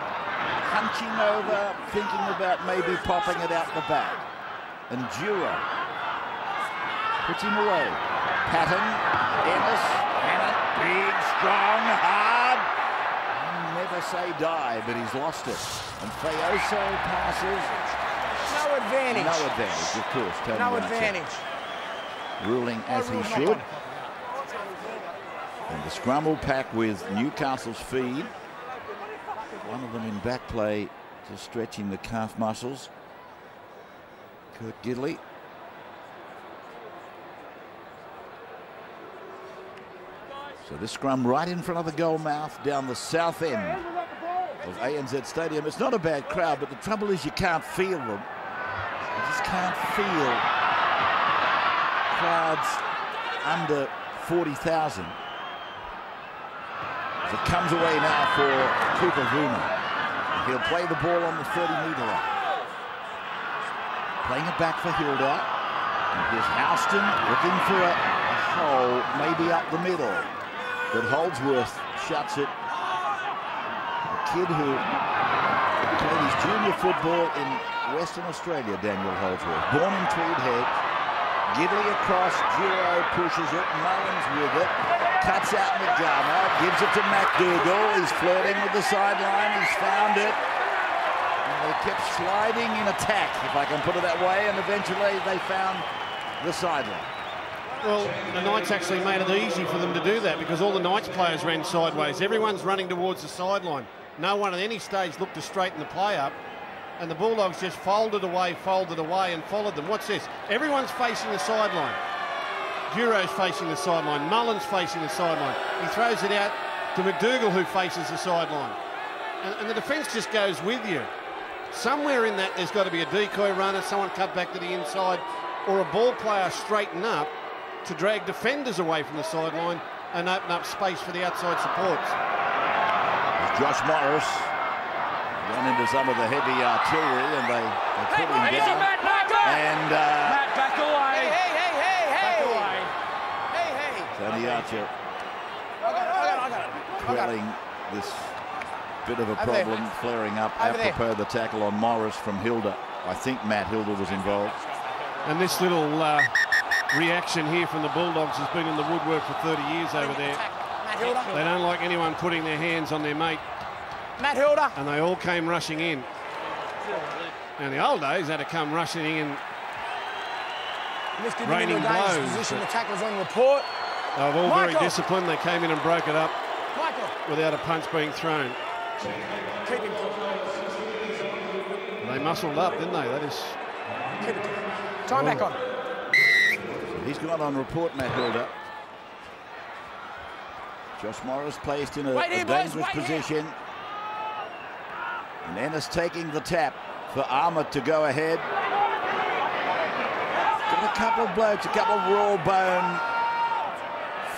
Hunching over, thinking about maybe popping it out the back. And Duro puts him away. Patton, Ennis, Hannah, big, strong, hard. Never say die, but he's lost it. And Fayoso passes. No advantage. No advantage, of course. Tony No Archer advantage. ruling as he should. And the scrum will pack with Newcastle's feed. One of them in back play, just stretching the calf muscles. Kurt Gidley. So this scrum right in front of the goal mouth down the south end of ANZ Stadium. It's not a bad crowd, but the trouble is you can't feel them. You just can't feel crowds under 40,000. It comes away now for Cooper Vuna. He'll play the ball on the 30-metre line. Playing it back for Hilda. And here's Houston looking for a hole, maybe up the middle. But Holdsworth shuts it. A kid who played his junior football in Western Australia, Daniel Holdsworth. Born in Tweed Head. Gidley across, Duro pushes it, Mullins with it, cuts out McDermott, gives it to McDougall. He's flirting with the sideline, he's found it. And they kept sliding in attack, if I can put it that way, and eventually they found the sideline. Well, the Knights actually made it easy for them to do that because all the Knights players ran sideways. Everyone's running towards the sideline. No one at any stage looked to straighten the play up. And the Bulldogs just folded away, and followed them. What's this? Everyone's facing the sideline. Duro's facing the sideline. Mullins facing the sideline. He throws it out to McDougall, who faces the sideline. And the defence just goes with you. Somewhere in that, there's got to be a decoy runner, someone cut back to the inside, or a ball player straighten up to drag defenders away from the sideline and open up space for the outside supports. Josh Morris ran into some of the heavy artillery and they put him down. Matt, back away. Hey. Tony Archer quelling this bit of a problem, flaring up apropos the tackle on Morris from Hilda. I think Matt Hilda was involved. And this little reaction here from the Bulldogs has been in the woodwork for 30 years over there. They don't like anyone putting their hands on their mate. Matt Hilda. And they all came rushing in. Now, in the old days, they had to come rushing in, raining blows. Position, the tackle's on report. They were all very disciplined. They came in and broke it up without a punch being thrown. Keep him. They muscled up, didn't they? That is. Keep it. Time back on. He's gone on report, Matt Hilda. Josh Morris placed in a dangerous position. And Ennis taking the tap for Armott to go ahead. Got a couple of blokes, a couple of raw bone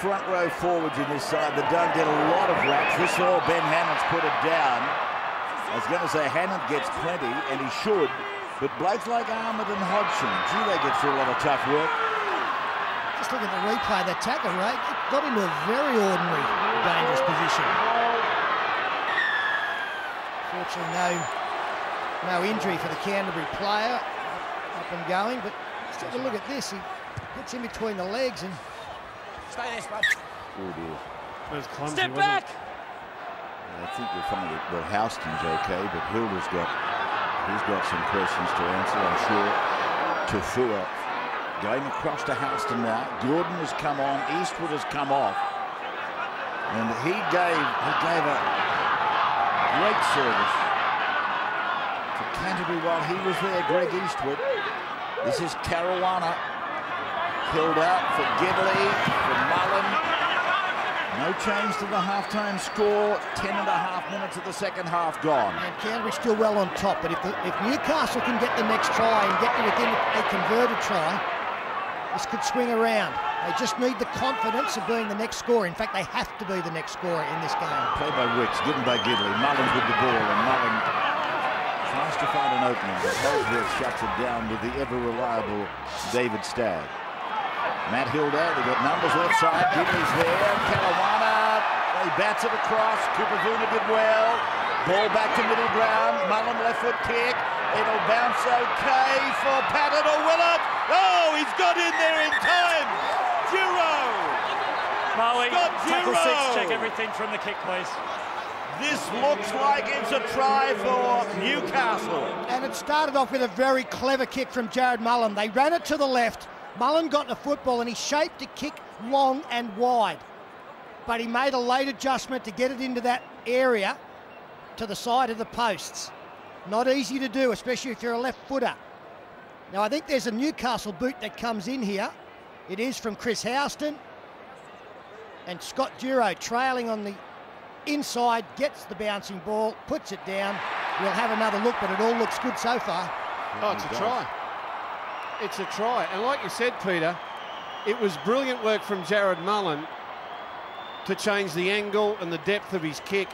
front row forwards in this side that don't get a lot of raps. This saw Ben Hannant's put it down. I was going to say Hannant gets plenty, and he should. But blokes like Armott and Hodgson, gee, they get through a lot of tough work. Just look at the replay, that tackle, Ray. It got into a very ordinary, dangerous position. Fortunately, no injury for the Canterbury player, up and going. But just have a look at this. He hits in between the legs and. Stay there, Spud. Oh dear. That was clumsy, Step back. I think you'll find that well, Houston's okay, but he's got some questions to answer, I'm sure. Tafua Going across to Houston now. Gordon has come on. Eastwood has come off. And he gave a great service to Canterbury while he was there, Greg Eastwood. This is Caruana. Killed out for Gidley, for Mullen. No change to the halftime score. 10.5 minutes of the second half gone. And Canterbury's still well on top, but if Newcastle can get the next try and get to within a converted try, this could swing around. They just need the confidence of being the next scorer. In fact, they have to be the next scorer in this game. Play by Wicks, given by Gidley. Mullins with the ball, and Mullen tries to find an opening, but Holdsworth shuts it down with the ever-reliable David Stagg. Matt Hilda, they've got numbers left side. Gidley's there. Caruana, he bats it across. Kupavuna did well. Ball back to middle ground. Mullen left foot kick. It'll bounce okay for Patton or Willett. Oh, he's got in there in time. Giro. Marley, tackle Giro. 6, check everything from the kick, please. This looks like it's a try for Newcastle. And it started off with a very clever kick from Jared Mullen. They ran it to the left. Mullen got the football and he shaped the kick long and wide. But he made a late adjustment to get it into that area to the side of the posts. Not easy to do, especially if you're a left footer. Now I think there's a Newcastle boot that comes in here. It is from Chris Houston. And Scott Giro trailing on the inside, gets the bouncing ball, puts it down. We'll have another look, but it all looks good so far. Oh, it's a try. It's a try. And like you said, Peter, it was brilliant work from Jared Mullen to change the angle and the depth of his kick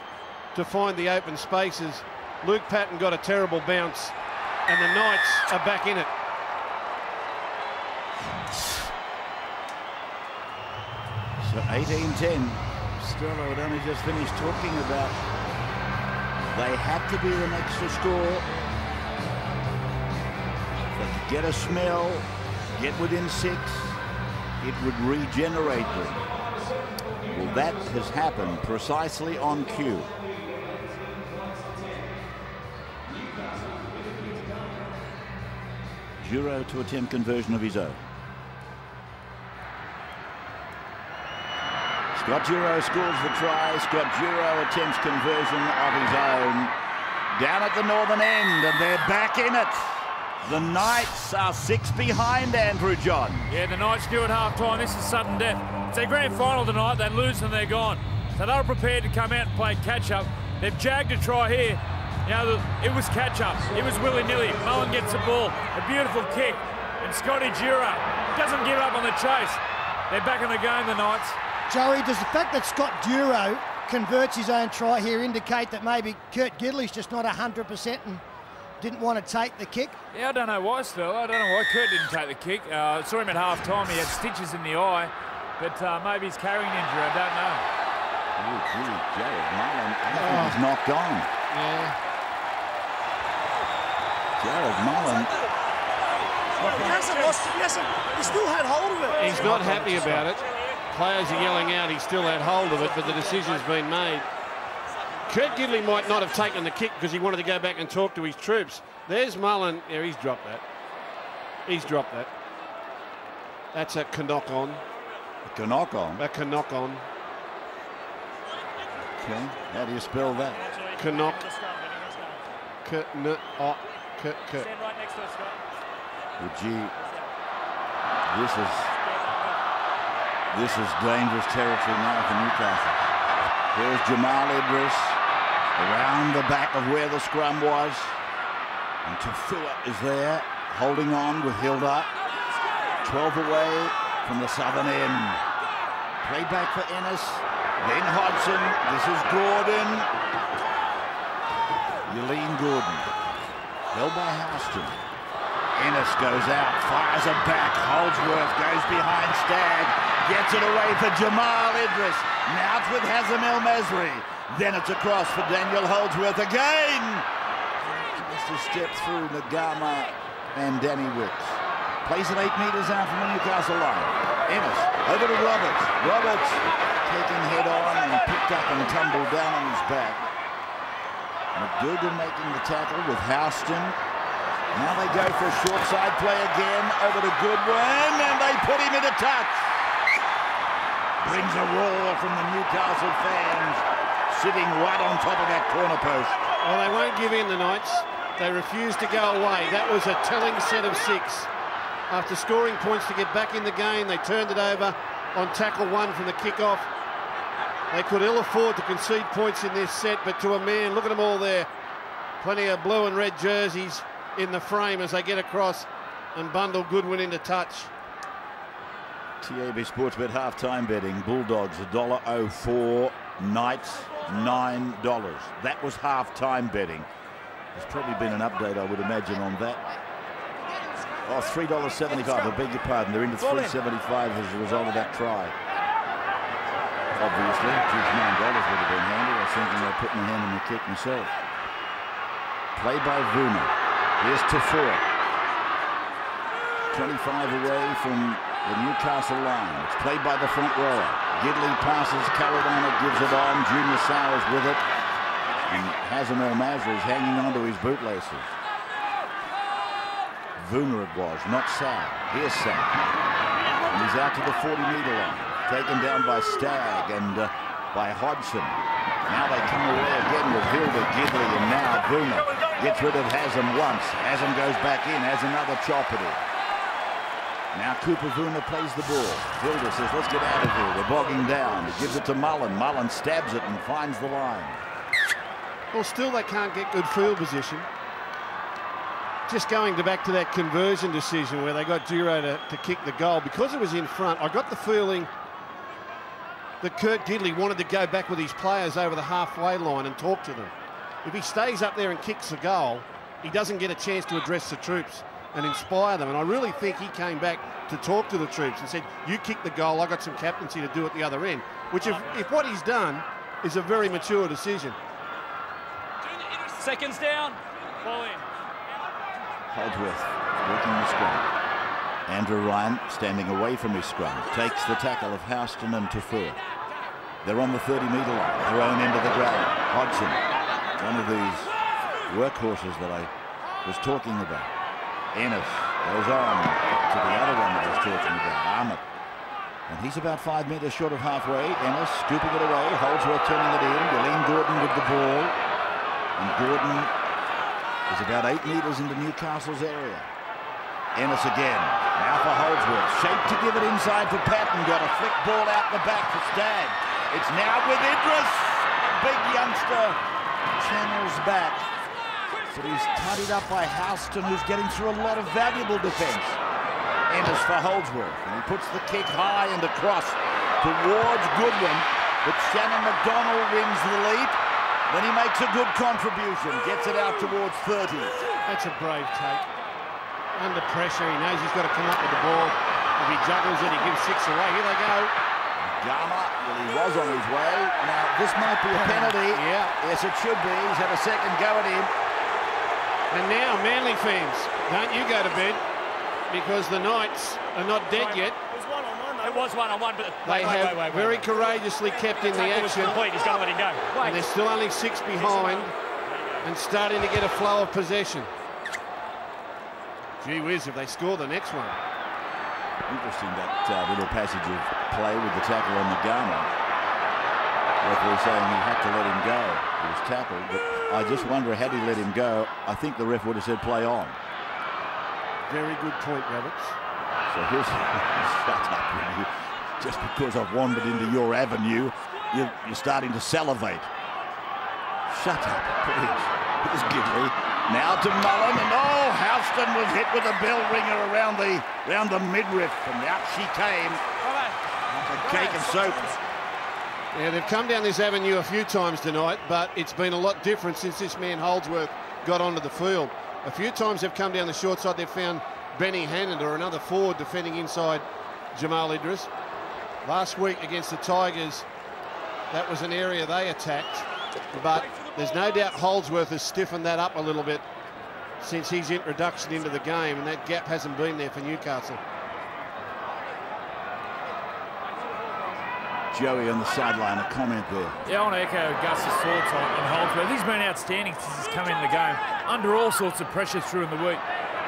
to find the open spaces. Luke Patton got a terrible bounce, and the Knights are back in it. So 18-10. Still, I would only just finish talking about they had to be the next to score. If they could get a smell, get within 6, it would regenerate them. Well, that has happened precisely on cue. Giro to attempt conversion of his own. Scott Giro scores the try. Scott Giro attempts conversion of his own. Down at the northern end, and they're back in it. The Knights are 6 behind, Andrew John. Yeah, the Knights do at half-time. This is sudden death. It's their grand final tonight. They lose and they're gone. So they were prepared to come out and play catch-up. They've jagged a try here. You know, it was catch-up. It was willy-nilly. Mullen gets the ball. A beautiful kick. And Scotty Giro doesn't give up on the chase. They're back in the game, the Knights. Joey, does the fact that Scott Giro converts his own try here indicate that maybe Kurt Gidley's just not 100% and didn't want to take the kick? Yeah, I don't know why, still. I don't know why Kurt didn't take the kick. I saw him at half-time. He had stitches in the eye. But maybe he's carrying an injury. I don't know. Oh, gee, Jared Mullen, I think he's knocked on. Yeah. Jared Mullen. He still had hold of it. He's not happy about it. Players are yelling out, he still had hold of it, but the decision's been made. Kurt Gidley might not have taken the kick because he wanted to go back and talk to his troops. There's Mullen. Yeah, he's dropped that. He's dropped that. That's a knock on. A knock on? A knock on. Okay, how do you spell that? Knock. Kurt. Stand right next to us, Scott. Well, gee, this is dangerous territory now for Newcastle. Here's Jamal Idris around the back of where the scrum was. And Tafua is there, holding on with Hilda. 12 away from the southern end. Play back for Ennis. Then Hodgson. This is Gordon. Yleen Gordon. Held by Houston. Ennis goes out, fires it back. Holdsworth goes behind Stagg. Gets it away for Jamal Idris. Now it's with Hazem El Mesri. Then it's across for Daniel Holdsworth again. Just a step through Nagama and Danny Wicks. Plays it 8 metres out from the Newcastle line. Ennis over to Roberts. Roberts taking head on and picked up and tumbled down on his back. McDougall making the tackle with Houston. Now they go for a short side play again, over to Goodwin, and they put him into touch. Brings a roar from the Newcastle fans, sitting right on top of that corner post. Well, they won't give in, the Knights. They refuse to go away. That was a telling set of 6. After scoring points to get back in the game, they turned it over on tackle 1 from the kickoff. They could ill afford to concede points in this set, but to a man, look at them all there. Plenty of blue and red jerseys in the frame as they get across and bundle Goodwin into touch. TAB Sportsbet half-time betting. Bulldogs $1.04, Knights $9. That was half-time betting. There's probably been an update, I would imagine, on that. Oh, $3.75, I beg your pardon. They're into $3.75 as a result of that try. Obviously, $9 would have been handy. I was thinking I'd put my hand in the kick myself. Play by Vuna. Here's Tafur. 25 away from the Newcastle line. It's played by the front rower. Gidley passes, carried on it, gives it on. Junior Sowers with it. And Hazem El Mazra is hanging on to his bootlaces. Vuna it was, not Sal. Here's Sal. And he's out to the 40-metre line. Taken down by Stagg and by Hodgson. Now they come away again with Hilda, Gidley, and now Vuna gets rid of Hazem once. Hazem goes back in, has another chop at it. Now Cooper Vuna plays the ball. Hilda says, let's get out of here. We're bogging down. He gives it to Mullen. Mullen stabs it and finds the line. Well, still they can't get good field position. Just going back to that conversion decision where they got Giro to kick the goal. Because it was in front, I got the feeling that Kurt Gidley wanted to go back with his players over the halfway line and talk to them. If he stays up there and kicks the goal, he doesn't get a chance to address the troops and inspire them. And I really think he came back to talk to the troops and said, you kick the goal, I got some captaincy to do at the other end. Which if what he's done is a very mature decision. Seconds down. Ball in. Holdsworth working the scrum. Andrew Ryan standing away from his scrum. Takes the tackle of Houston and Tafur. They're on the 30-metre line, their own end of the ground. Hodgson, one of these workhorses that I was talking about. Ennis goes on to the other one that I was talking about, Ahmed. And he's about 5 metres short of halfway. Ennis scooping it away. Holdsworth turning it in. Yleen Gordon with the ball. And Gordon is about 8 metres into Newcastle's area. Ennis again. Now for Holdsworth. Shaped to give it inside for Patton. Got a flick ball out the back for Stagg. It's now with Idris. Big youngster channels back. But he's tidied up by Houston, who's getting through a lot of valuable defence. Ennis for Holdsworth. And he puts the kick high and across towards Goodwin. But Shannon McDonald wins the lead. Then he makes a good contribution. Gets it out towards 30. That's a brave take. Under pressure, he knows he's got to come up with the ball. If he juggles it, he gives 6 away. Here they go. Gama, well, he was on his way. Now, this might be a penalty. Yeah. Yes, it should be. He's had a second go at him. And now, Manly fans, don't you go to bed, because the Knights are not dead yet. It was one-on-one. It was one-on-one, but they have very courageously kept in the action. He's going to let him go. And they're still only 6 behind and starting to get a flow of possession. Gee whiz, if they score the next one. Interesting, that little passage of play with the tackle on the Gama. Referee saying he had to let him go. He was tackled, but I just wonder, had he let him go, I think the ref would have said play on. Very good point, Roberts. So here's shut up. Just because I've wandered into your avenue, you're starting to salivate. Shut up, please. Here's Gidley. Now to Mullen, and oh, Houston was hit with a bell ringer around the midriff, and out she came. Like a cake of soap. Yeah, they've come down this avenue a few times tonight, but it's been a lot different since this man Holdsworth got onto the field. A few times they've come down the short side, they've found Benny Hannon or another forward defending inside Jamal Idris. Last week against the Tigers, that was an area they attacked, but there's no doubt Holdsworth has stiffened that up a little bit since his introduction into the game, and that gap hasn't been there for Newcastle. Joey on the sideline, a comment there. Yeah, I want to echo Gus's thoughts on Holdsworth. He's been outstanding since he's come into the game, under all sorts of pressure through in the week.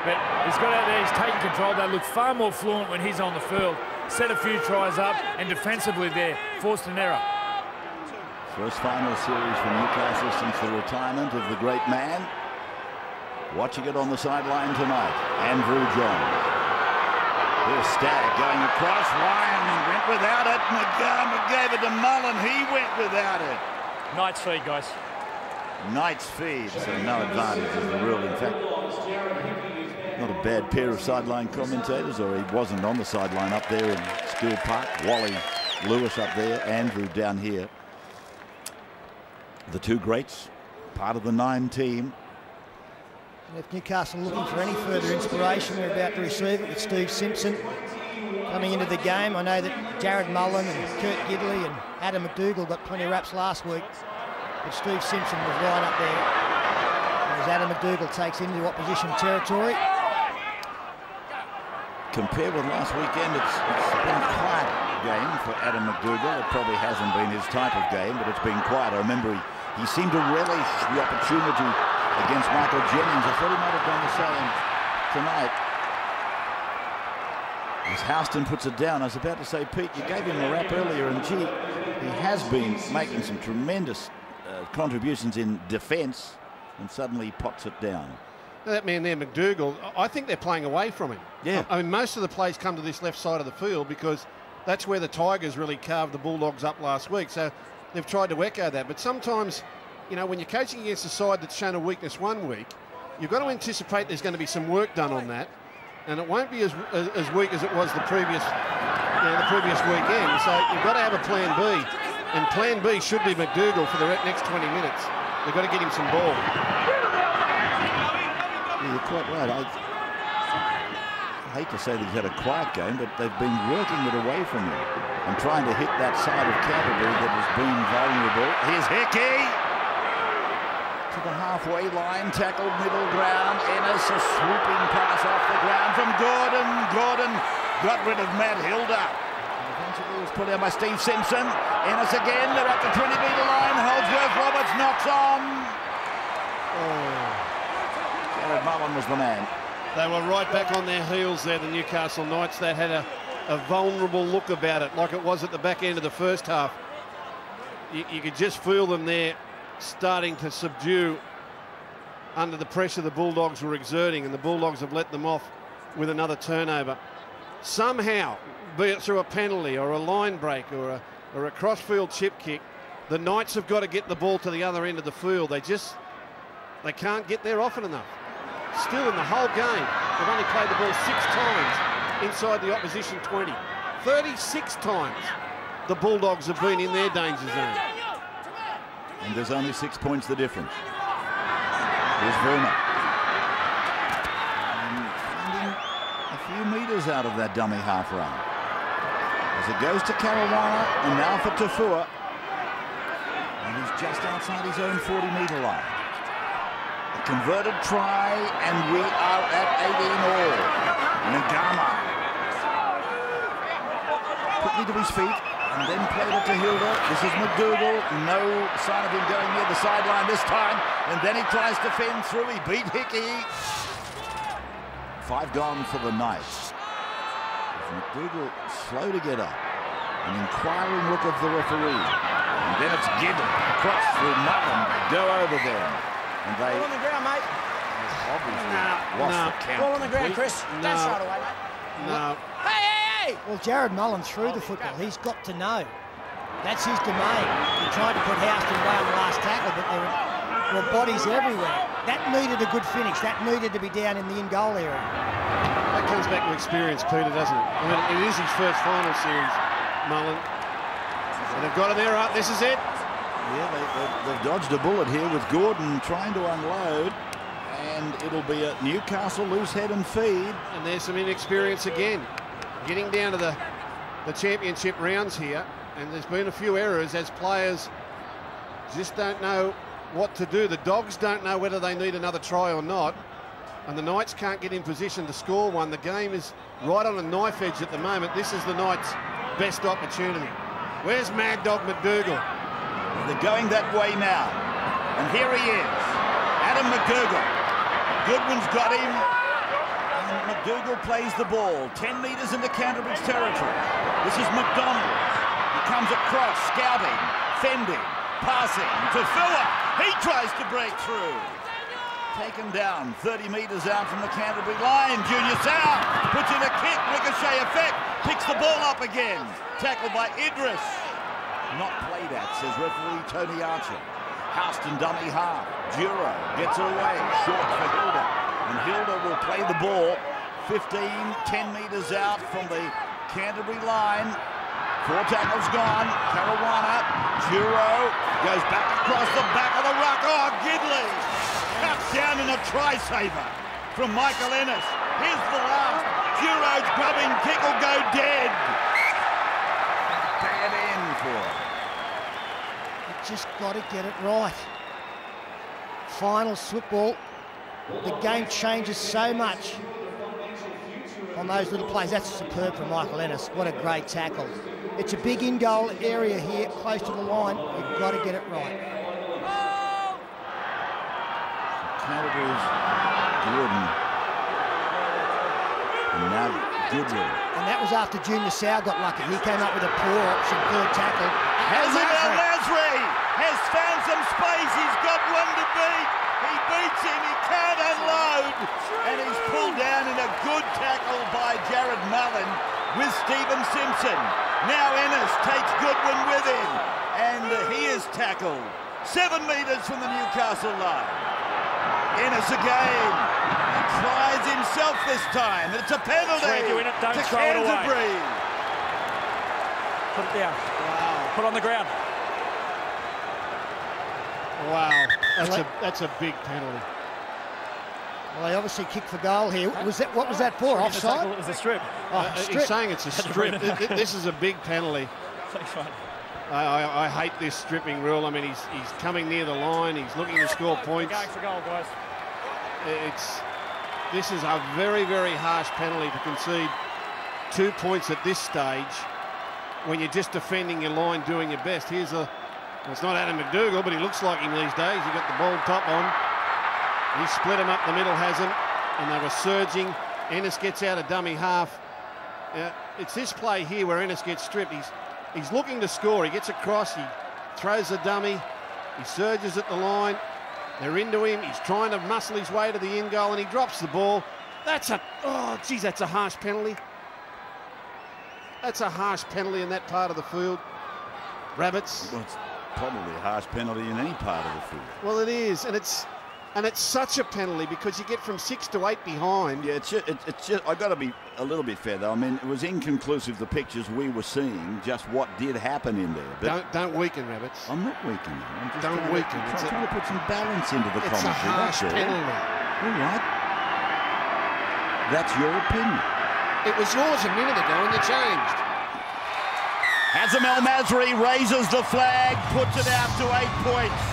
But he's got out there, he's taking control. They look far more fluent when he's on the field. Set a few tries up, and defensively there, forced an error. First final series for Newcastle since the retirement of the great man. Watching it on the sideline tonight, Andrew Johns. Here's Stagg going across. Ryan went without it. McGarma gave it to Mullen. He went without it. Knight's feed, guys. Knight's feed, so no advantage of the rule. In fact, not a bad pair of sideline commentators, or he wasn't on the sideline up there in Steel Park. Wally Lewis up there, Andrew down here. The two greats, part of the 9 team. And if Newcastle looking for any further inspiration, we're about to receive it with Steve Simpson coming into the game. I know that Jared Mullen and Kurt Gidley and Adam McDougall got plenty of raps last week, but Steve Simpson was right up there as Adam McDougall takes into opposition territory. Compared with last weekend, it's been a quiet game for Adam McDougall. It probably hasn't been his type of game, but it's been quiet. I remember he seemed to relish the opportunity against Michael Jennings. I thought he might have done the same tonight. As Houston puts it down, I was about to say, Pete, you gave him a rap earlier, and gee, he has been making some tremendous contributions in defence, and suddenly pots it down. That man there, McDougall, I think they're playing away from him. Yeah. I mean, most of the plays come to this left side of the field because that's where the Tigers really carved the Bulldogs up last week. So they've tried to echo that. But sometimes, you know, when you're coaching against a side that's shown a weakness one week, you've got to anticipate there's going to be some work done on that. And it won't be as weak as it was the previous weekend. So you've got to have a plan B. And plan B should be McDougall for the next 20 minutes. They've got to get him some ball. You're quite right. I hate to say that he's had a quiet game, but they've been working it away from him and trying to hit that side of Canterbury that has been vulnerable. Here's Hickey to the halfway line, tackled middle ground. Ennis, a swooping pass off the ground from Gordon. Gordon got rid of Matt Hilda. Eventually was put out by Steve Simpson. Ennis again, they're at the 20-metre line. Holdsworth Roberts knocks on. Jared Mullen was the man. They were right back on their heels there, the Newcastle Knights. They had a vulnerable look about it, like it was at the back end of the first half. You could just feel them there starting to subdue under the pressure the Bulldogs were exerting, and the Bulldogs have let them off with another turnover. Somehow, be it through a penalty or a line break or a cross-field chip kick, the Knights have got to get the ball to the other end of the field. They can't get there often enough. Still in the whole game, they've only played the ball 6 times inside the opposition 20. 36 times the Bulldogs have been in their danger zone. And there's only 6 points the difference. Here's Verner. And finding a few metres out of that dummy half run. As it goes to Caruana, and now for Tafua. And he's just outside his own 40-metre line. A converted try, and we are at 18 all. Ngama quickly to his feet, and then played it to Hilda. This is McDougall. No sign of him going near the sideline this time. And then he tries to fend through. He beat Hickey. 5 gone for the Knights. McDougall slow to get up. An inquiring look of the referee. And then it's Gibbon across through Mullen. They go over them. And they Ball on the ground, mate. obviously lost the count. Ball on the ground, Chris. Don't throw it away, mate. No. Hey! Well, Jared Mullen threw the football. He's got to know. That's his domain. He tried to put Houston away on the last tackle, but there were bodies everywhere. That needed a good finish. That needed to be down in the in-goal area. That comes back to experience, Peter, doesn't it? I mean, it is his first final series, Mullen. And they've got him there. This is it. Yeah, they've dodged a bullet here with Gordon trying to unload. And it'll be a Newcastle loose head and feed. And there's some inexperience again. Getting down to the championship rounds here. And there's been a few errors as players just don't know what to do. The Dogs don't know whether they need another try or not. And the Knights can't get in position to score one. The game is right on a knife edge at the moment. This is the Knights' best opportunity. Where's Mad Dog McDougall? They're going that way now. And here he is, Adam McDougall. Goodwin's got him. And McDougall plays the ball 10 metres into Canterbury's territory. This is McDonald. He comes across, scouting, fending, passing to Fua. He tries to break through. Taken down 30 metres out from the Canterbury line. Junior Sau puts in a kick, ricochet effect, picks the ball up again. Tackled by Idris. Not played at, says referee Tony Archer. Houston dummy half. Duro gets it away, short for Hilda. And Hilda will play the ball 15, 10 metres out from the Canterbury line. 4 tackles gone. Caruana, Duro goes back across the back of the ruck. Oh, Gidley cut down in a try-saver from Michael Ennis. Here's the last. Duro's grubbing kick will go dead. Bad end for him. You just got to get it right. Final football. The game changes so much on those little plays. That's superb from Michael Ennis. What a great tackle. It's a big in-goal area here, close to the line. You've got to get it right. Canterbury's Gordon. And now Goodwin. And that was after Junior Sau got lucky. He came up with a poor option, third tackle. Al-Masri has found some space. He's got one to beat. He beats him. He can't unload. And he's pulled down in a good tackle by Jared Mullen with Stephen Simpson. Now Ennis takes Goodwin with him. And he is tackled 7 metres from the Newcastle line. Ennis again. He tries himself this time. It's a penalty to Canterbury. Put it down. Wow. Put it on the ground. Wow, that's a big penalty. Well, they obviously kicked for goal here. What was that for? Offside? It was a strip. He's saying it's a strip. This is a big penalty. I hate this stripping rule. I mean, he's coming near the line. He's looking to score points. Going for goal, guys. This is a very, very harsh penalty to concede 2 points at this stage when you're just defending your line, doing your best. It's not Adam McDougall, but he looks like him these days. He got the ball top on. He split him up the middle, hasn't, and they were surging. Ennis gets out a dummy half. It's this play here where Ennis gets stripped. He's looking to score. He gets across. He throws the dummy. He surges at the line. They're into him. He's trying to muscle his way to the in goal, and he drops the ball. That's a harsh penalty. That's a harsh penalty in that part of the field. Rabbits. Well, it's probably a harsh penalty in any part of the field. Well, it is, and it's such a penalty because you get from 6 to 8 behind. Yeah, it's just I've got to be a little bit fair though. I mean, it was inconclusive, the pictures we were seeing, just what did happen in there. But don't weaken, Rabbits. I'm not weakening. I'm just don't weaken. trying to put some balance into the commentary. It's a harsh penalty. All right. That's your opinion. It was yours a minute ago and you changed. Hazem El-Masri raises the flag, puts it out to 8 points.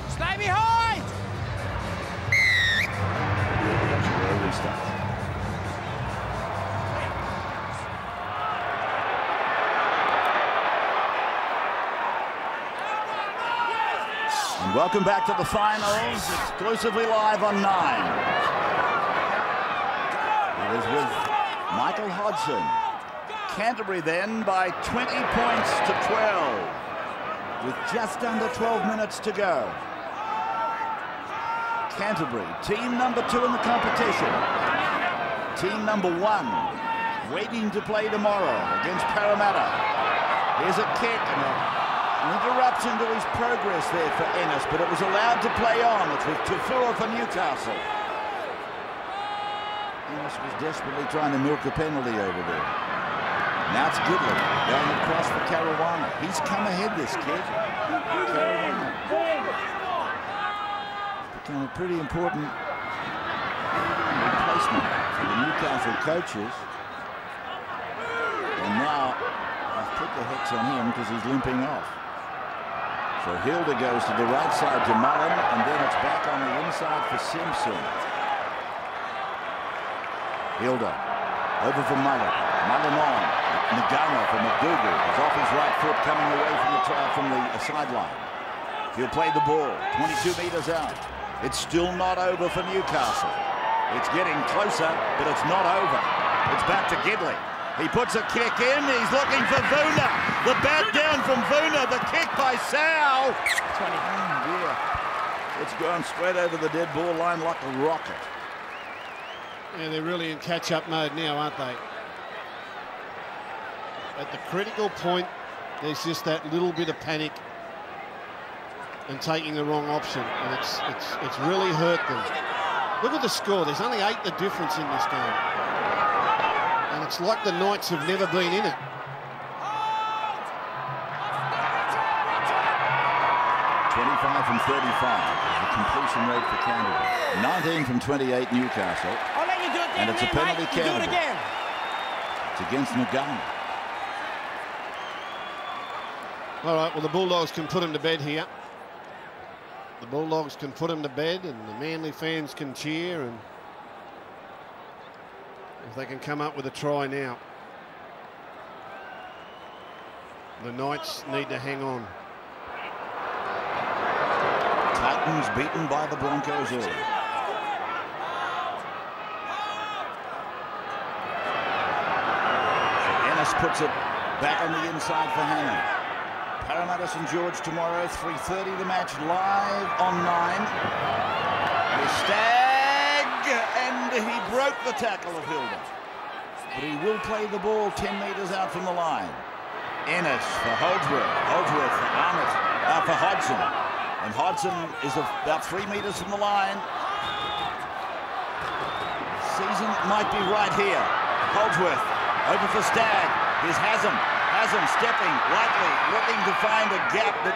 Stay behind! And welcome back to the finals, exclusively live on 9. It is with Michael Hodgson. Canterbury then by 20 points to 12, with just under 12 minutes to go. Canterbury, team number 2 in the competition. Team number 1, waiting to play tomorrow against Parramatta. Here's a kick and an interruption to his progress there for Ennis, but it was allowed to play on. It's with Tafua for Newcastle. Ennis was desperately trying to milk a penalty over there. Now it's Gidley going across for Caruana. He's come ahead, this kid. Caruana. Become a pretty important replacement for the Newcastle coaches. now I've put the hex on him because he's limping off. So Hilda goes to the right side to Mullen, and then it's back on the inside for Simpson. Hilda over for Mullen. Mullen on. Nagano for McDougall is off his right foot, coming away from the sideline. He'll play the ball 22 metres out. It's still not over for Newcastle. It's getting closer, but it's not over. It's back to Gidley. He puts a kick in. He's looking for Vuna. The bat down from Vuna. The kick by Sal. 20. Yeah. It's gone straight over the dead ball line like a rocket. Yeah, they're really in catch-up mode now, aren't they? At the critical point, there's just that little bit of panic and taking the wrong option, and it's really hurt them. Look at the score. There's only 8 the difference in this game. And it's like the Knights have never been in it. From 35 is the completion rate for Canterbury. 19 from 28 Newcastle. I'll let you do it then, and it's a penalty mate. Do it again. It's against Nagano. All right, well, the Bulldogs can put him to bed here. The Bulldogs can put him to bed, and the Manly fans can cheer, and if they can come up with a try now. The Knights need to hang on. Titans beaten by the Broncos early. So Ennis puts it back on the inside for Hannah. Parramatta St George tomorrow, 3:30 the match live on 9. Stagg, and he broke the tackle of Hilda. But he will play the ball 10 metres out from the line. Ennis for Holdsworth. Holdsworth for Arnott, for Hodgson. And Hodgson is about 3 metres from the line. Season might be right here. Holdsworth over for Stagg. Here's Haslam. Haslam stepping lightly, looking to find a gap, but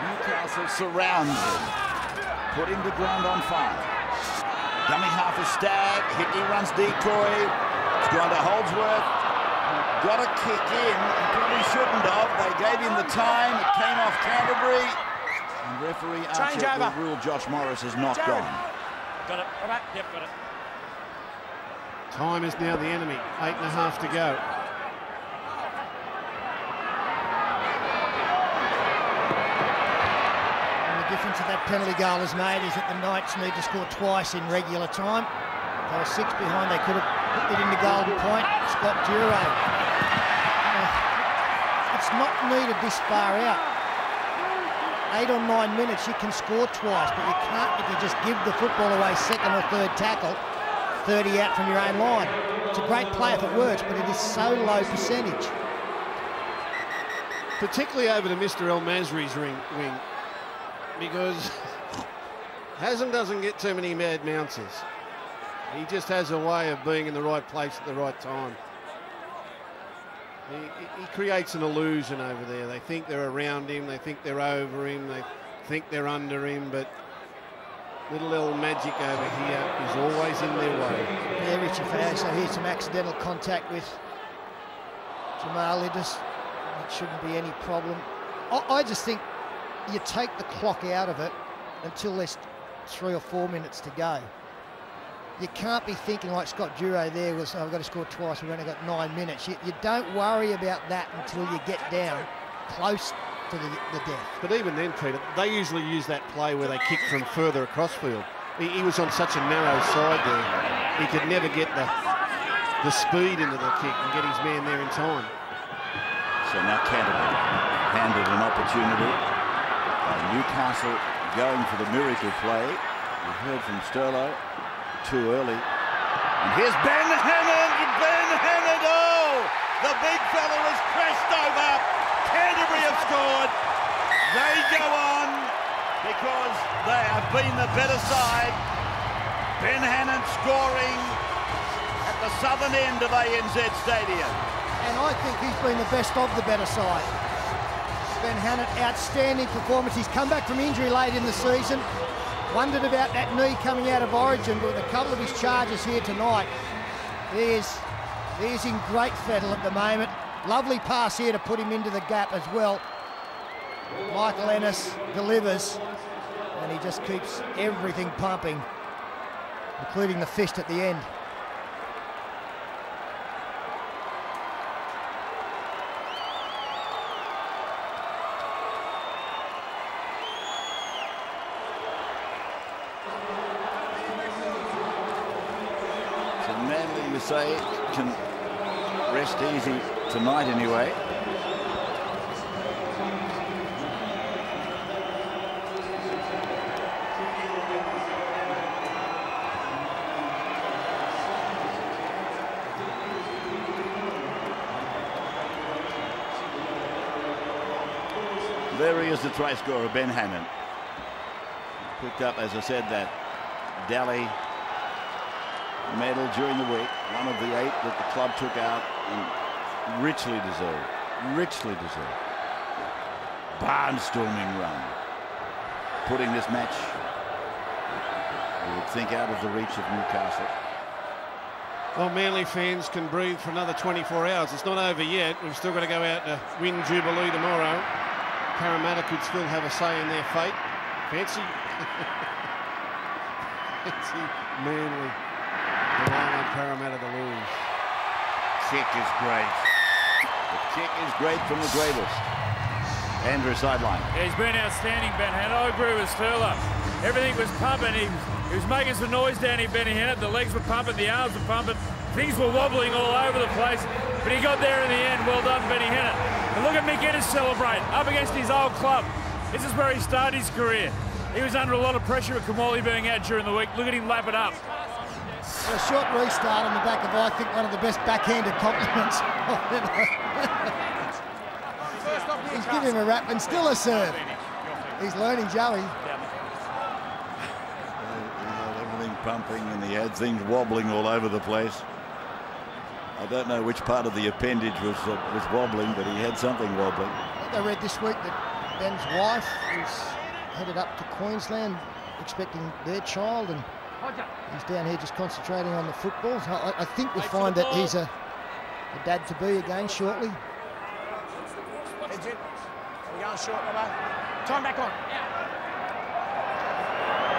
Newcastle surrounds him. Putting the ground on fire. Dummy half of Stagg. Hickey runs decoy. It's gone to Holdsworth. Got a kick in. He probably shouldn't have. They gave him the time. It came off Canterbury. And referee Archer will rule Josh Morris is not gone. Got it. All right. Yep, got it. Time is now the enemy. 8.5 to go. And the difference that that penalty goal has made is that the Knights need to score twice in regular time. They were 6 behind. They could have put it into golden point. Scott Duro. It's not needed this far out. 8 or 9 minutes, you can score twice, but you can't if you just give the football away second or third tackle, 30 out from your own line. It's a great play if it works, but it is so low percentage. Particularly over to Mr. El Masri's wing, because Haslam doesn't get too many mad mounces. He just has a way of being in the right place at the right time. He creates an illusion over there. They think they're around him, they think they're over him, they think they're under him, but little L Magic over here is always in their way. Yeah, Richie Fowler, so here's some accidental contact with Jamal Idris. It shouldn't be any problem. I just think you take the clock out of it until there's 3 or 4 minutes to go. You can't be thinking like Scott Duro there was, oh, I've got to score twice, we've only got 9 minutes. You don't worry about that until you get down close to the death. But even then, Peter, they usually use that play where they kick from further across field. He was on such a narrow side there, he could never get the speed into the kick and get his man there in time. So now Canterbury handed an opportunity. Newcastle going for the miracle play. We've heard from Sterlo. Too early. And here's Ben Hannant. Ben Hannant. Oh, the big fella has crashed over. Canterbury have scored. They go on because they have been the better side. Ben Hannant scoring at the southern end of ANZ Stadium. And I think he's been the best of the better side. Ben Hannant, outstanding performance. He's come back from injury late in the season. Wondered about that knee coming out of Origin, but with a couple of his charges here tonight, he is in great fettle at the moment. Lovely pass here to put him into the gap as well. Michael Ennis delivers, and he just keeps everything pumping, including the fist at the end. So Manly, you say, can rest easy tonight anyway. There he is, the try scorer, Ben Hannon. Picked up, as I said, that Daly medal during the week, one of the 8 that the club took out, and richly deserved. Richly deserved. Barnstorming run, putting this match, you would think, out of the reach of Newcastle. Well, Manly fans can breathe for another 24 hours. It's not over yet. We've still got to go out to win Jubilee tomorrow. Parramatta could still have a say in their fate. Fancy Manly relying on Parramatta to lose. Kick is great. The kick is great from the greatest. Andrew sideline. Yeah, he's been outstanding, Ben Hannett. I agree with Sterler. Everything was pumping. He was making some noise down here, Benny Hannett. The legs were pumping, the arms were pumping. Things were wobbling all over the place, but he got there in the end. Well done, Benny Hannett. And look at Mick Ennis celebrate up against his old club. This is where he started his career. He was under a lot of pressure with Kamali being out during the week. Look at him lap it up. A short restart on the back of, I think, one of the best backhanded compliments. He's giving him a rap and still a serve. He's learning, Joey. He had everything pumping and he had things wobbling all over the place. I don't know which part of the appendage was wobbling, but he had something wobbling. I think I read this week that Ben's wife is headed up to Queensland expecting their child, and he's down here just concentrating on the football. So I think we'll find that he's a dad-to-be again shortly. Heads in. We're going short, Robbo. Time back on.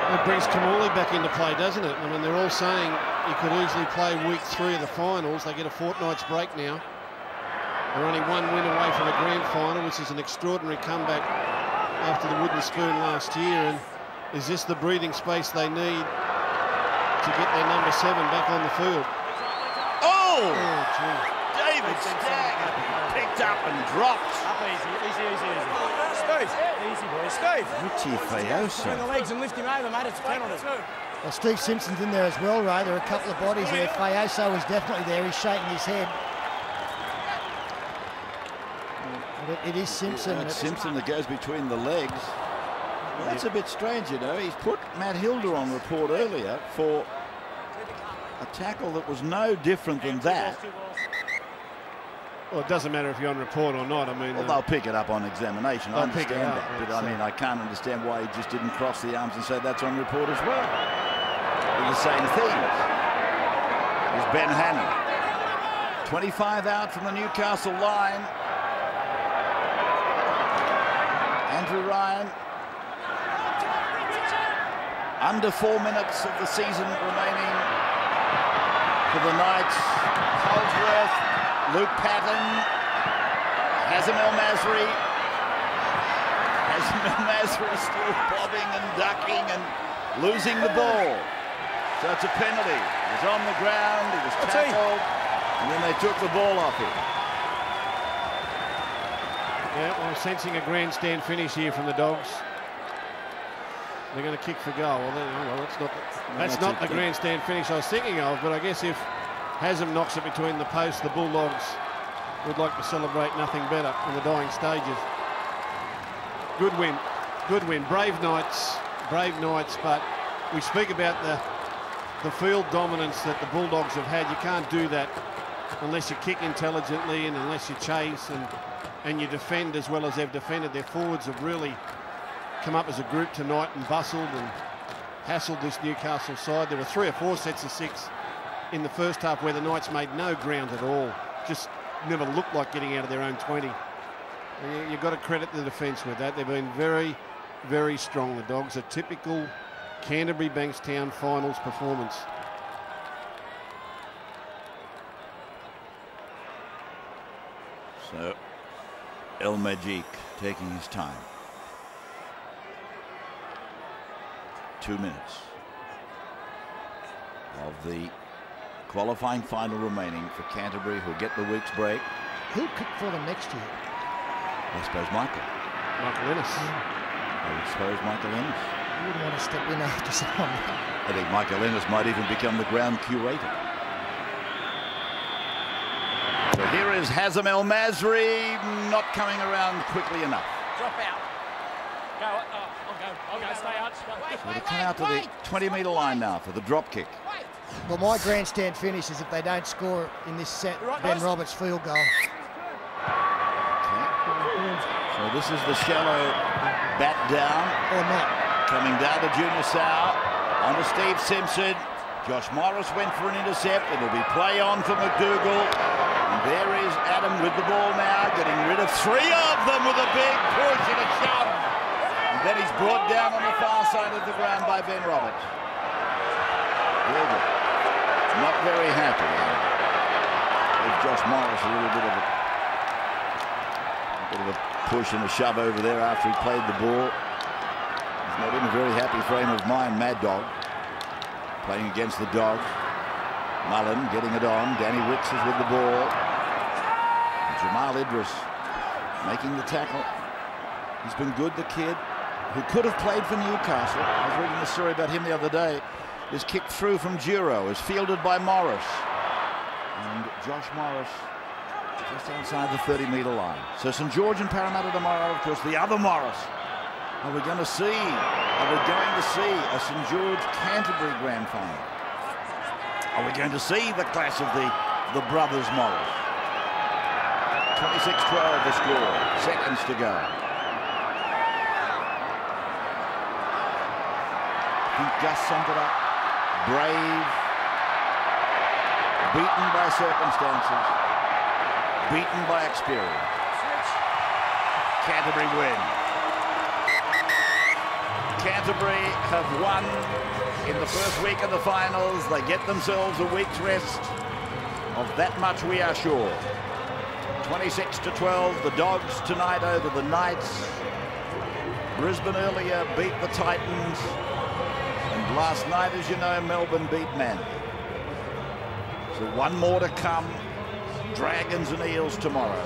It brings Kamali back into play, doesn't it? I mean, they're all saying he could easily play week 3 of the finals. They get a fortnight's break now. They're only 1 win away from a grand final, which is an extraordinary comeback after the wooden spoon last year. And is this the breathing space they need to get their number 7 back on the field? Oh! Gee. David Stagg picked up and dropped. Up easy. Steve. Easy, boy. Steve. Richie Fayoso. Turn the legs and lift him over, mate. It's a penalty. Well, Steve Simpson's in there as well, Ray. There are a couple of bodies there. Fayoso is definitely there. He's shaking his head. But it is Simpson. It's Simpson that goes between the legs. Well, that's a bit strange, you know. He's put Matt Hilder on report earlier for a tackle that was no different than that. Well, it doesn't matter if you're on report or not. I mean, Well, they'll pick it up on examination. I pick it understand up, that. But I mean, I can't understand why he just didn't cross the arms and say that's on report as well. They're the same things. There's Ben Hannon. 25 out from the Newcastle line. Andrew Ryan. Under 4 minutes of the season remaining for the Knights. Holdsworth. Luke Patton, Hazem El Masri. Hazem El Masri still bobbing and ducking and losing the ball. So it's a penalty. He was on the ground, he was tackled, and then they took the ball off him. Yeah, well, I'm sensing a grandstand finish here from the Dogs. They're going to kick for goal. Well, that's not the grandstand finish I was thinking of, but I guess if Hazem knocks it between the posts, the Bulldogs would like to celebrate nothing better in the dying stages. Good win, good win. Brave Knights, but we speak about the field dominance that the Bulldogs have had. You can't do that unless you kick intelligently and unless you chase and you defend as well as they've defended. Their forwards have really come up as a group tonight and bustled and hassled this Newcastle side. There were 3 or 4 sets of 6 in the first half where the Knights made no ground at all. Just never looked like getting out of their own 20. You've got to credit the defence with that. They've been very, very strong. The Dogs, a typical Canterbury-Bankstown finals performance. So El Magic taking his time. 2 minutes of the qualifying final remaining for Canterbury, who'll get the week's break. Who'll kick for them next year? I suppose Michael Ennis. I would suppose Michael Ennis. You wouldn't want to step in after someone. I think Michael Ennis might even become the ground curator. So here is Hazem El Masri, not coming around quickly enough. Drop out. Go. I'll go. Stay out. So they come out to the 20-metre line now for the drop kick. Well, my grandstand finish is if they don't score in this set, Ben Roberts' field goal. Okay. So this is the shallow bat down. Or not. Coming down to Junior Sau. On to Steve Simpson. Josh Morris went for an intercept. It'll be play on for McDougall. And there is Adam with the ball now, getting rid of 3 of them with a big push and a shove. And then he's brought down on the far side of the ground by Ben Roberts. Good. Not very happy. With Josh Morris, a little bit of a push and a shove over there after he played the ball. He's not in a very happy frame of mind, Mad Dog. Playing against the Dogs. Mullen getting it on. Danny Wicks is with the ball. And Jamal Idris making the tackle. He's been good, the kid, who could have played for Newcastle. I was reading a story about him the other day. Is kicked through from Giro, is fielded by Morris. And Josh Morris just outside the 30-metre line. So St George and Parramatta tomorrow, of course, the other Morris. Are we going to see a St George Canterbury grand final? Are we going to see the clash of the brothers Morris? 26-12 the score, seconds to go. I think Gus summed it up. Brave, beaten by circumstances, beaten by experience. Canterbury win. Canterbury have won in the first week of the finals. They get themselves a week's rest. Of that much we are sure. 26-12, the Dogs tonight over the Knights. Brisbane earlier beat the Titans. And last night, as you know, Melbourne beat Manly. So one more to come. Dragons and Eels tomorrow.